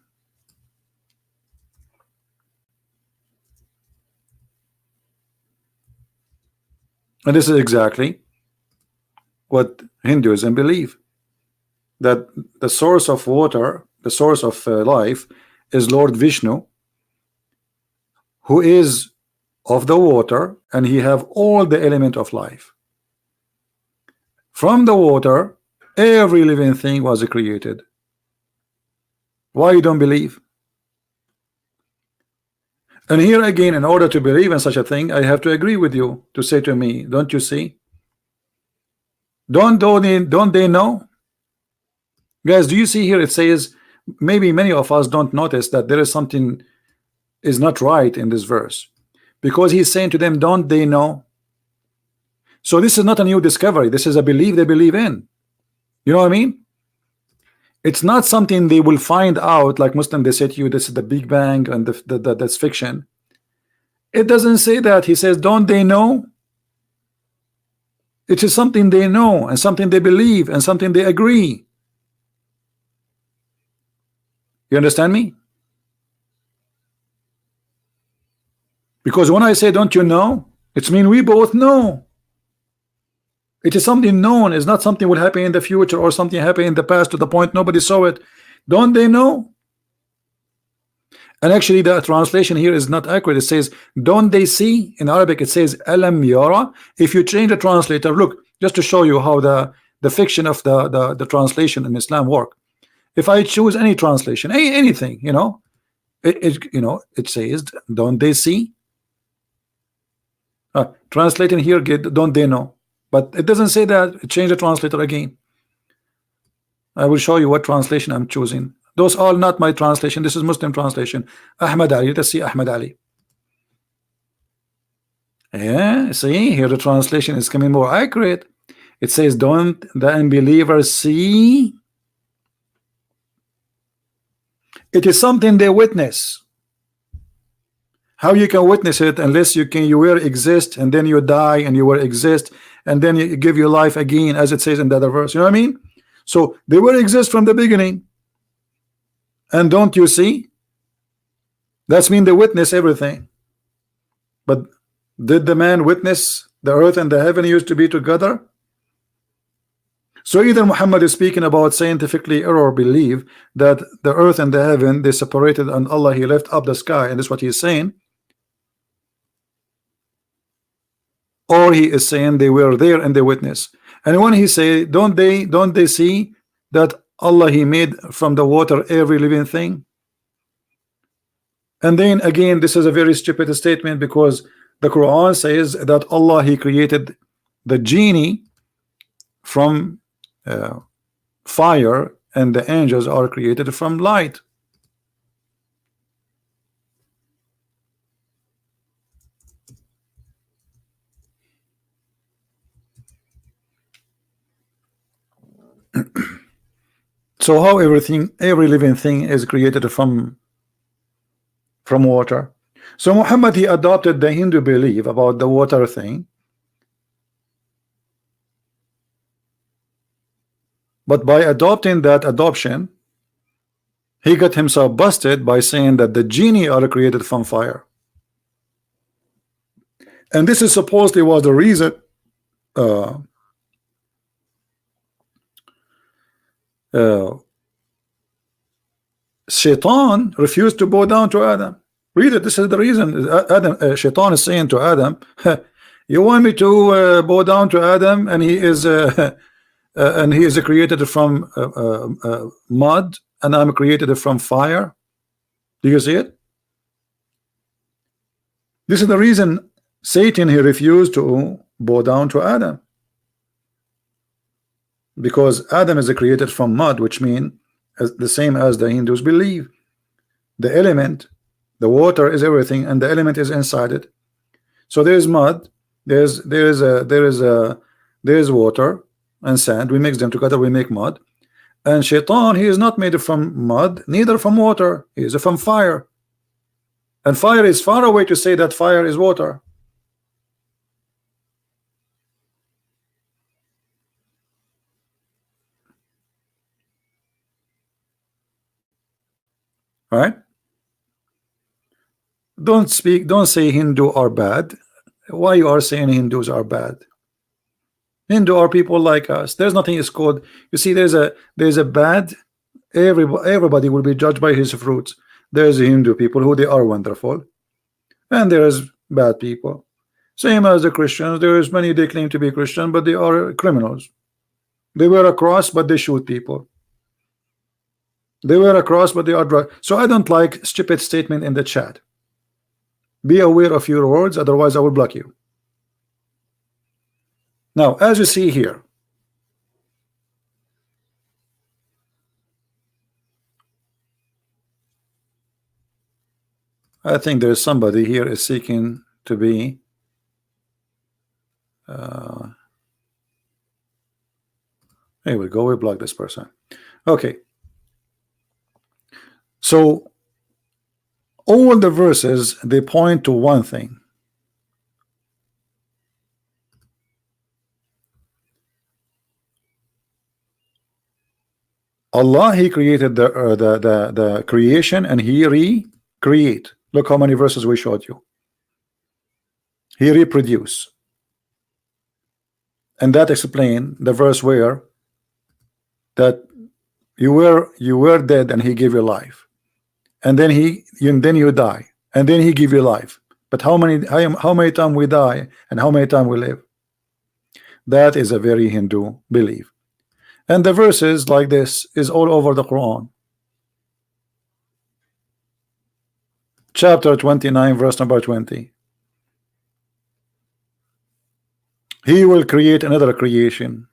And this is exactly what Hinduism believe, that the source of water, the source of life, is Lord Vishnu, who is of the water, and he have all the element of life. From the water, every living thing was created. Why you don't believe? And here again, in order to believe in such a thing, I have to agree with you, to say to me, don't you see? Don't they know? Guys, do you see here it says, maybe many of us don't notice that there is something is not right in this verse, because he's saying to them, don't they know? So this is not a new discovery, this is a belief they believe in. You know what I mean? It's not something they will find out, like Muslim, they say to you, this is the Big Bang and that's fiction. It doesn't say that. He says, don't they know? It is something they know, and something they believe, and something they agree. You understand me? Because when I say, don't you know, it's mean we both know. It is something known. It's not something will happen in the future or something happened in the past to the point nobody saw it. Don't they know? And actually the translation here is not accurate. It says, don't they see? In Arabic it says alam yara. If you change the translator, look, just to show you how the fiction of the translation in Islam work. If I choose any translation, anything, you know, it says, don't they see? Translating here, don't they know? But it doesn't say that. Change the translator again. I will show you what translation I'm choosing. Those are not my translation. This is Muslim translation. Ahmad Ali. Let's see Ahmad Ali. Yeah, see here the translation is coming more accurate. It says, don't the unbelievers see? It is something they witness. How you can witness it unless you will exist, and then you die, and you will exist, and then you give your life again, as it says in the other verse. You know what I mean? So they will exist from the beginning. And don't you see? That's mean they witness everything. But did the man witness the earth and the heaven used to be together? So either Muhammad is speaking about scientifically or believe that the earth and the heaven they separated, and Allah he left up the sky, and that's what he's saying, or he is saying they were there and they witness. And when he say, don't they see that Allah he made from the water every living thing? And then again, this is a very stupid statement, because the Quran says that Allah he created the genie from fire, and the angels are created from light. So how every living thing is created from water? So Muhammad he adopted the Hindu belief about the water thing, but by adopting that adoption, he got himself busted by saying that the genie are created from fire. And this is supposedly was the reason Shaitan refused to bow down to Adam. Read it. This is the reason. Shaitan is saying to Adam, you want me to bow down to Adam, and he is created from mud, and I'm created from fire. Do you see it? This is the reason Satan he refused to bow down to Adam, because Adam is created from mud, which means the same as the Hindus believe. The element, the water is everything, and the element is inside it. So there's mud, there's water and sand. We mix them together, we make mud. And Shaitan, he is not made from mud, neither from water. He is from fire. And fire is far away to say that fire is water. right? Don't say Hindu are bad. Why you are saying Hindus are bad? Hindu are people like us. There's nothing is called. You see, there's a bad. Everybody will be judged by his fruits. There's Hindu people who they are wonderful, and there's bad people. Same as the Christians. There is many they claim to be Christian, but they are criminals. They wear a cross, but they shoot people. They wear a cross, but they are drug. So I don't like stupid statement in the chat. Be aware of your words, otherwise I will block you. Now, as you see here, I think there is somebody here is seeking to be here we go, we block this person. Okay, so all the verses, they point to one thing. Allah, he created the creation, and he recreate. Look how many verses we showed you. He reproduce, and that explain the verse where that you were dead and he gave you life, and then you die, and then he give you life. But how many times we die and how many times we live? That is a very Hindu belief, and the verses like this is all over the Quran. Chapter 29, verse number 20. He will create another creation.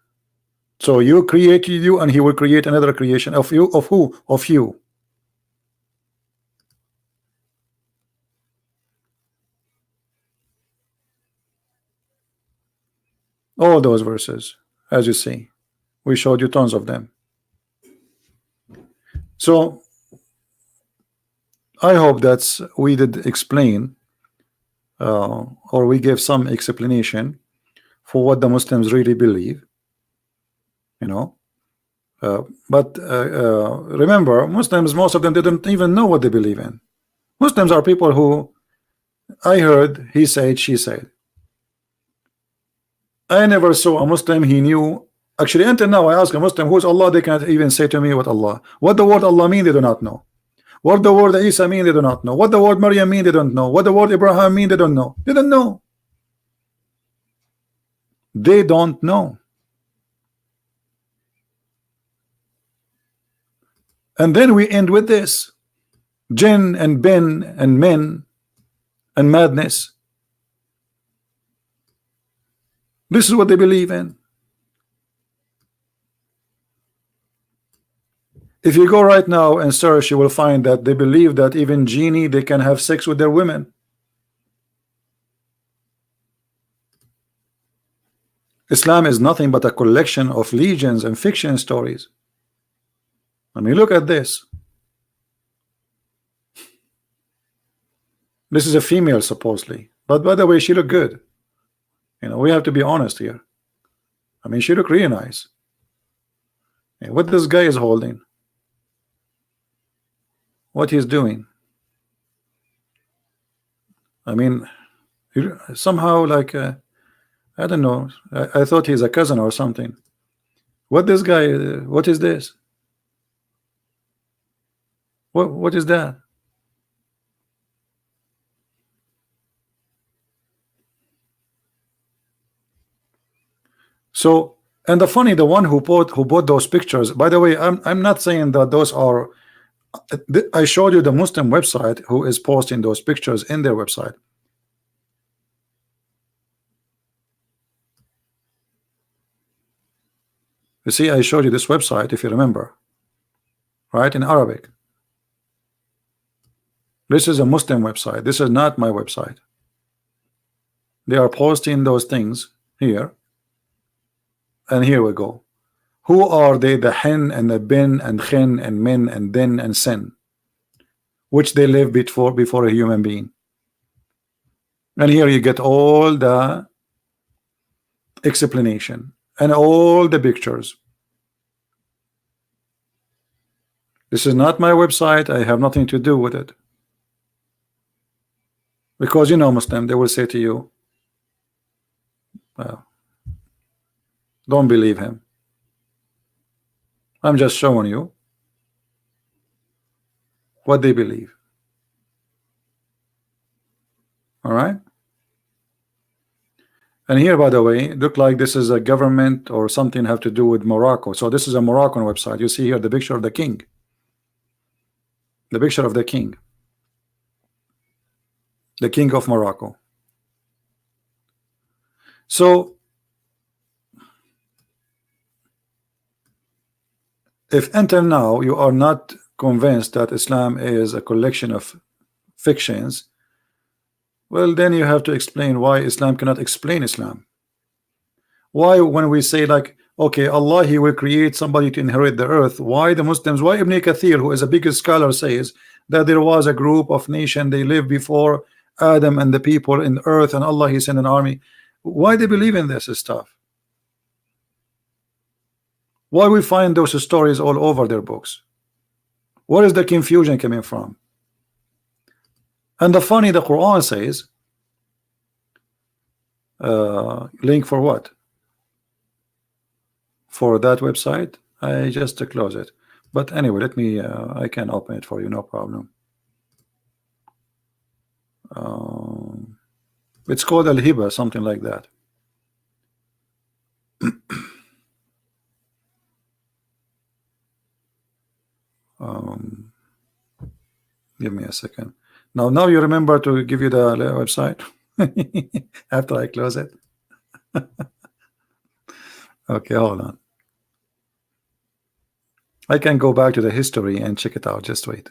So you create you, and he will create another creation of you. Of who? Of you. All those verses, as you see, we showed you tons of them. So I hope that we did explain or we gave some explanation for what the Muslims really believe, you know. But remember, Muslims, most of them didn't even know what they believe in. Muslims are people who, I heard, he said, she said. I never saw a Muslim he knew. Actually, until now, I ask a Muslim who's Allah, they can't even say to me what Allah. What the word Allah mean, they do not know. What the word Isa mean, they do not know. What the word Maryam mean, they don't know. What the word Abraham mean, they don't know. They don't know. They don't know. And then we end with this: jinn and bin and men and madness. This is what they believe in. If you go right now and search, you will find that they believe that even genie, they can have sex with their women. Islam is nothing but a collection of legends and fiction stories. I mean, look at this. This is a female, supposedly. But by the way, she looked good. You know, we have to be honest here. I mean, she looked really nice. And what this guy is holding, what he's doing, I mean, somehow like I don't know, I thought he's a cousin or something. What this guy, what is this? What is that? So, and the funny, the one who bought those pictures, by the way, I'm not saying that those are, I showed you the Muslim website who is posting those pictures in their website. You see, I showed you this website, if you remember, right, in Arabic. This is a Muslim website. This is not my website. They are posting those things here, and here we go. Who are they? The hen and the bin and khin and min and din and sin, which they live before a human being. And here you get all the explanation and all the pictures. This is not my website. I have nothing to do with it. Because you know, Muslim, they will say to you, well, don't believe him. I'm just showing you what they believe. All right. And here, by the way, look like this is a government or something have to do with Morocco. So this is a Moroccan website. You see here the picture of the king. The picture of the king. The king of Morocco. So if until now you are not convinced that Islam is a collection of fictions, well, then you have to explain why Islam cannot explain Islam. Why, when we say like, okay, Allah, he will create somebody to inherit the earth, why the Muslims, why Ibn Kathir, who is a big scholar, says that there was a group of nation, they lived before Adam and the people in earth, and Allah, he sent an army. Why they believe in this stuff? Why we find those stories all over their books? Where is the confusion coming from? And the funny, the Quran says, link for what? For that website? I just close it. But anyway, let me, I can open it for you, no problem. It's called Al-Hiba, something like that. Give me a second. Now you remember to give you the website after I close it. Okay, hold on. I can go back to the history and check it out. Just wait.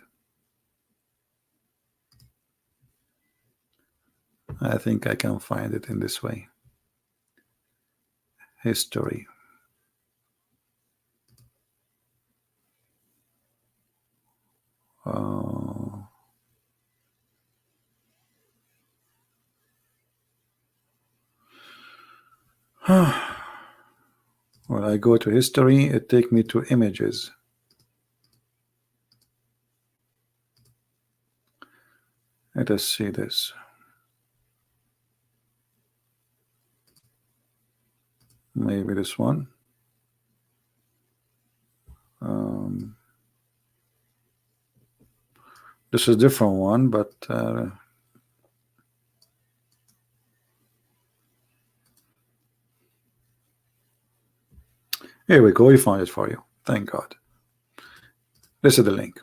I think I can find it in this way. History. When I go to history, it takes me to images. Let us see this. Maybe this one. This is a different one, but here we go. We found it for you. Thank God. This is the link.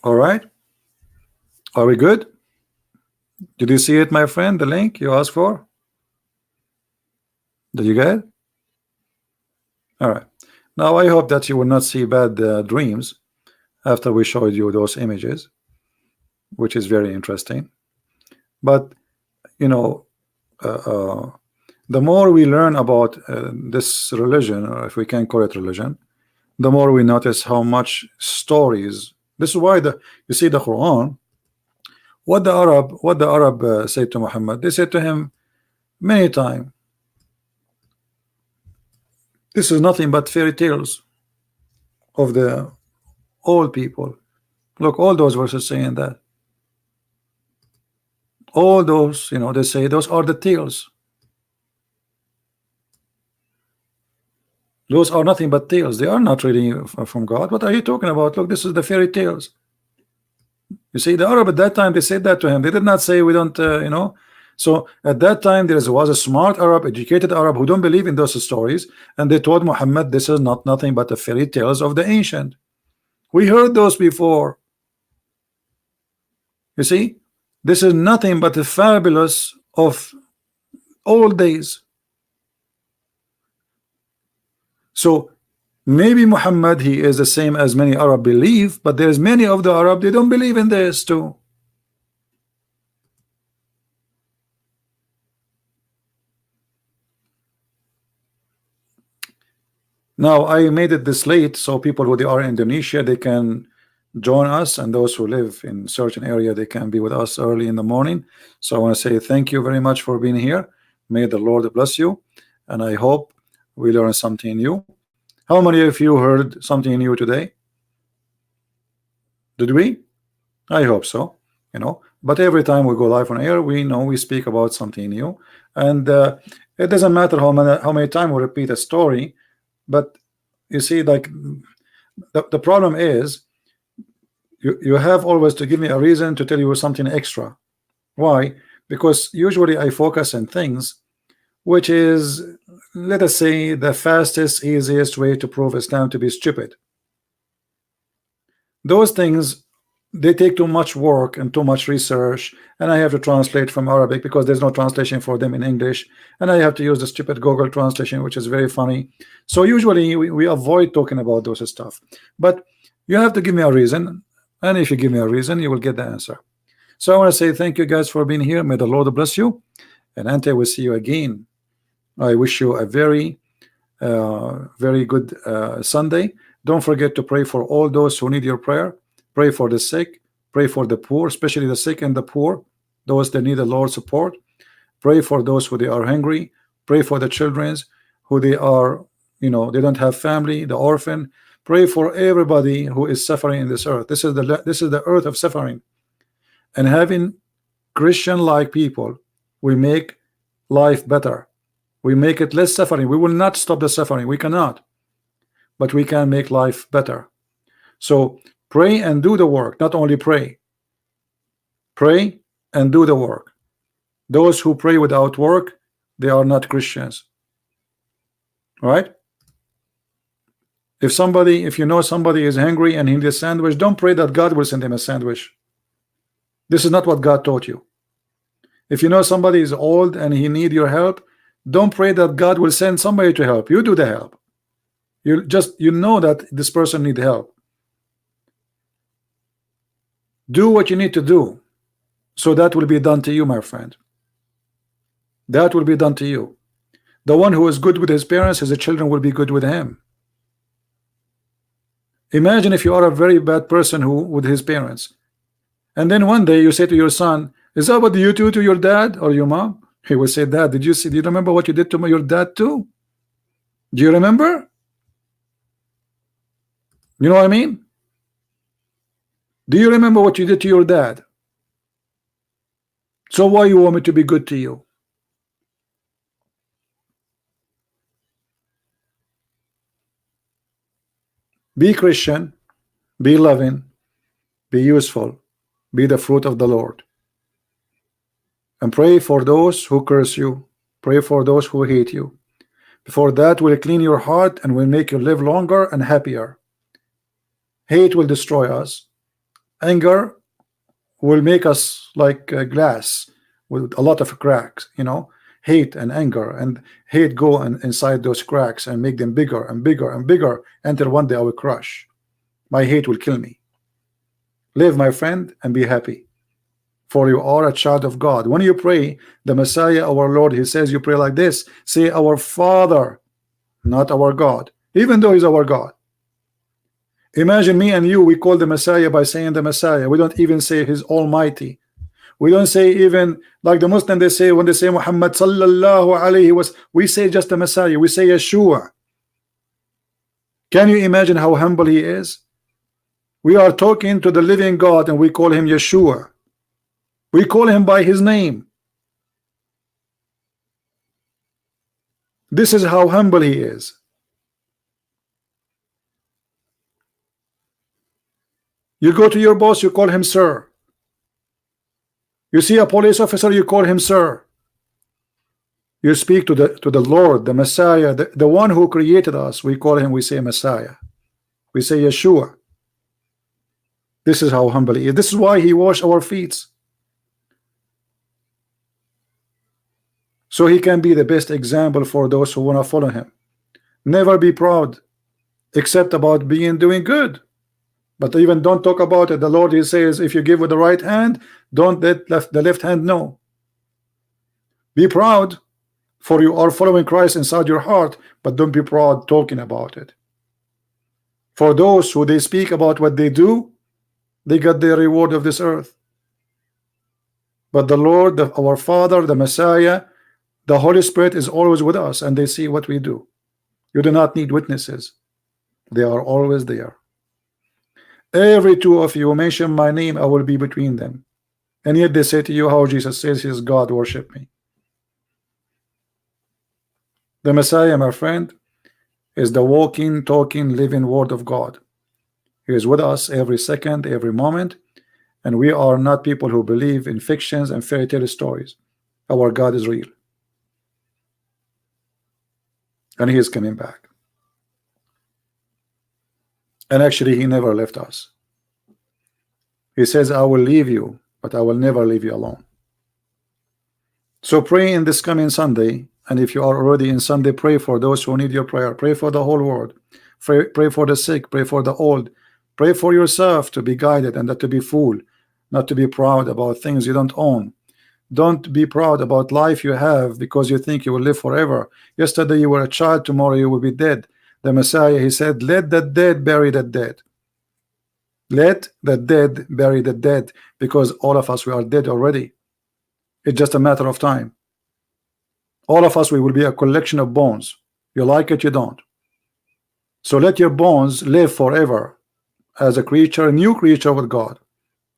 All right. Are we good? Did you see it, my friend? The link you asked for? Did you get it? All right. Now I hope that you will not see bad dreams after we showed you those images, which is very interesting. But you know, the more we learn about this religion, or if we can call it religion, the more we notice how much stories. This is why you see the Quran. What the Arab said to Muhammad, they said to him many times, this is nothing but fairy tales of the old people. Look, all those verses saying that. All those, you know, they say those are the tales. Those are nothing but tales. They are not really from God. What are you talking about? Look, this is the fairy tales. You see, the Arab at that time, they said that to him. They did not say we don't, you know. So at that time, there was a smart Arab, educated Arab who don't believe in those stories, and they told Muhammad, this is nothing but the fairy tales of the ancient. We heard those before. You see, this is nothing but the fabulous of old days. So maybe Muhammad, he is the same as many Arab believe, but there's many of the Arab, they don't believe in this too. Now I made it this late so people who are in Indonesia, they can join us, and those who live in certain area, they can be with us early in the morning. So I want to say thank you very much for being here. May the Lord bless you, and I hope we learn something new. How many of you heard something new today? Did we? I hope so. But every time we go live on air, we know we speak about something new, and it doesn't matter how many times we repeat a story. But you see, like the problem is, you have always to give me a reason to tell you something extra. Why? Because usually I focus on things which is, let us say, the fastest, easiest way to prove Islam to be stupid. Those things, they take too much work and too much research, and I have to translate from Arabic because there's no translation for them in English, and I have to use the stupid Google translation, which is very funny. So usually we avoid talking about those stuff, but you have to give me a reason, and if you give me a reason, you will get the answer. So I want to say thank you guys for being here. May the Lord bless you, and until we see you again, I wish you a very very good Sunday. Don't forget to pray for all those who need your prayer. Pray for the sick, pray for the poor, especially the sick and the poor, those that need the Lord's support. Pray for those who they are hungry. Pray for the children who they are, they don't have family, the orphan. Pray for everybody who is suffering in this earth. This is the earth of suffering. And having Christian-like people, we make life better. We make it less suffering. We will not stop the suffering. We cannot, but we can make life better. So pray and do the work. Not only pray and do the work. Those who pray without work, they are not Christians. Right? If you know somebody is hungry and he needs a sandwich, don't pray that God will send him a sandwich. This is not what God taught you. If you know somebody is old and he need your help, don't pray that God will send somebody to help. You do the help. You know that this person need help. Do what you need to do, so that will be done to you, my friend. That will be done to you. The one who is good with his parents, his children will be good with him. Imagine if you are a very bad person with his parents, and then one day you say to your son, "Is that what you do to your dad or your mom?" He will say, "Dad, do you remember what you did to your dad too? Do you remember?" You know what I mean? Do you remember what you did to your dad? So why you want me to be good to you? Be Christian, be loving, be useful, be the fruit of the Lord, and pray for those who curse you. Pray for those who hate you. For that will clean your heart and will make you live longer and happier. Hate will destroy us. Anger will make us like glass with a lot of cracks. Hate and anger and hate go inside those cracks and make them bigger and bigger and bigger until one day I will crush. My hate will kill me. Live, my friend, and be happy, for you are a child of God. When you pray the Messiah, our Lord, he says you pray like this: say our Father, not our God, even though he's our God. Imagine me and you, we call the Messiah by saying the Messiah. We don't even say his Almighty. We don't say, even like the Muslim, they say, when they say Muhammad sallallahu alayhi was, we say just the Messiah. We say Yeshua. Can you imagine how humble he is? We are talking to the living God and we call him Yeshua. We call him by his name. This is how humble he is. You go to your boss, you call him sir. You see a police officer, you call him sir. You speak to the Lord, the Messiah, the one who created us. We call him, we say Messiah. We say Yeshua. This is how humble he is. This is why he washed our feet, so he can be the best example for those who want to follow him. Never be proud except about doing good. But even don't talk about it. The Lord, he says, if you give with the right hand, don't let the left hand know. Be proud, for you are following Christ inside your heart, but don't be proud talking about it. For those who they speak about what they do, they got their reward of this earth. But the Lord, our Father, the Messiah, the Holy Spirit is always with us, and they see what we do. You do not need witnesses. They are always there. Every two of you mention my name, I will be between them. And yet they say to you how Jesus says he is God, worship me. The Messiah, my friend, is the walking, talking, living word of God. He is with us every second, every moment, and we are not people who believe in fictions and fairy tale stories. Our God is real, and he is coming back. And actually, he never left us. He says, I will leave you, but I will never leave you alone. So pray in this coming Sunday, and if you are already in Sunday, pray for those who need your prayer. Pray for the whole world. Pray for the sick. Pray for the old. Pray for yourself to be guided and not to be fooled, not to be proud about things you don't own. Don't be proud about life you have because you think you will live forever. Yesterday you were a child, tomorrow you will be dead. The Messiah, he said, let the dead bury the dead. Let the dead bury the dead, because all of us, we are dead already. It's just a matter of time. All of us, we will be a collection of bones. You like it, you don't. So let your bones live forever as a creature, a new creature with God.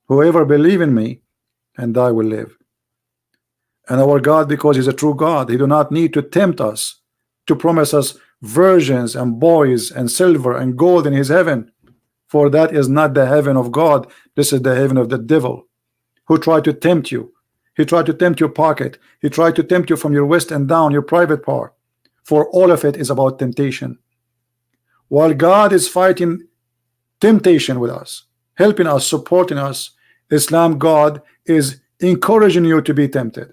Whoever believe in me and I will live. And our God, because he's a true God, he do not need to tempt us to promise us virgins and boys and silver and gold in his heaven, for that is not the heaven of God. This is the heaven of the devil, who tried to tempt you. He tried to tempt your pocket. He tried to tempt you from your waist and down, your private part. For all of it is about temptation. While God is fighting temptation with us, helping us, supporting us, Islam God is encouraging you to be tempted.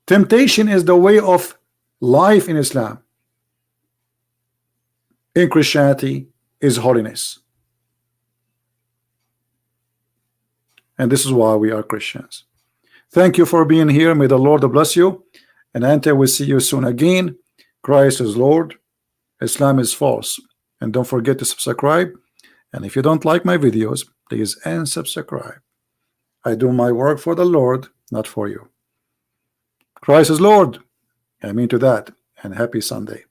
Temptation is the way of life in Islam. In Christianity is holiness. And this is why we are Christians. Thank you for being here. May the Lord bless you. And until we see you soon again, Christ is Lord, Islam is false. And don't forget to subscribe. And if you don't like my videos, please unsubscribe. I do my work for the Lord, not for you. Christ is Lord. I mean to that. And happy Sunday.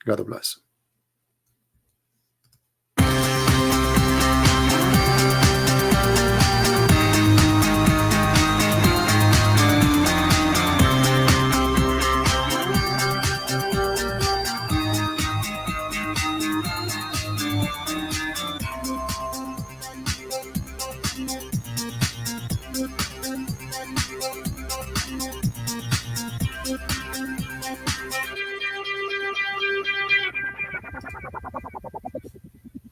God bless.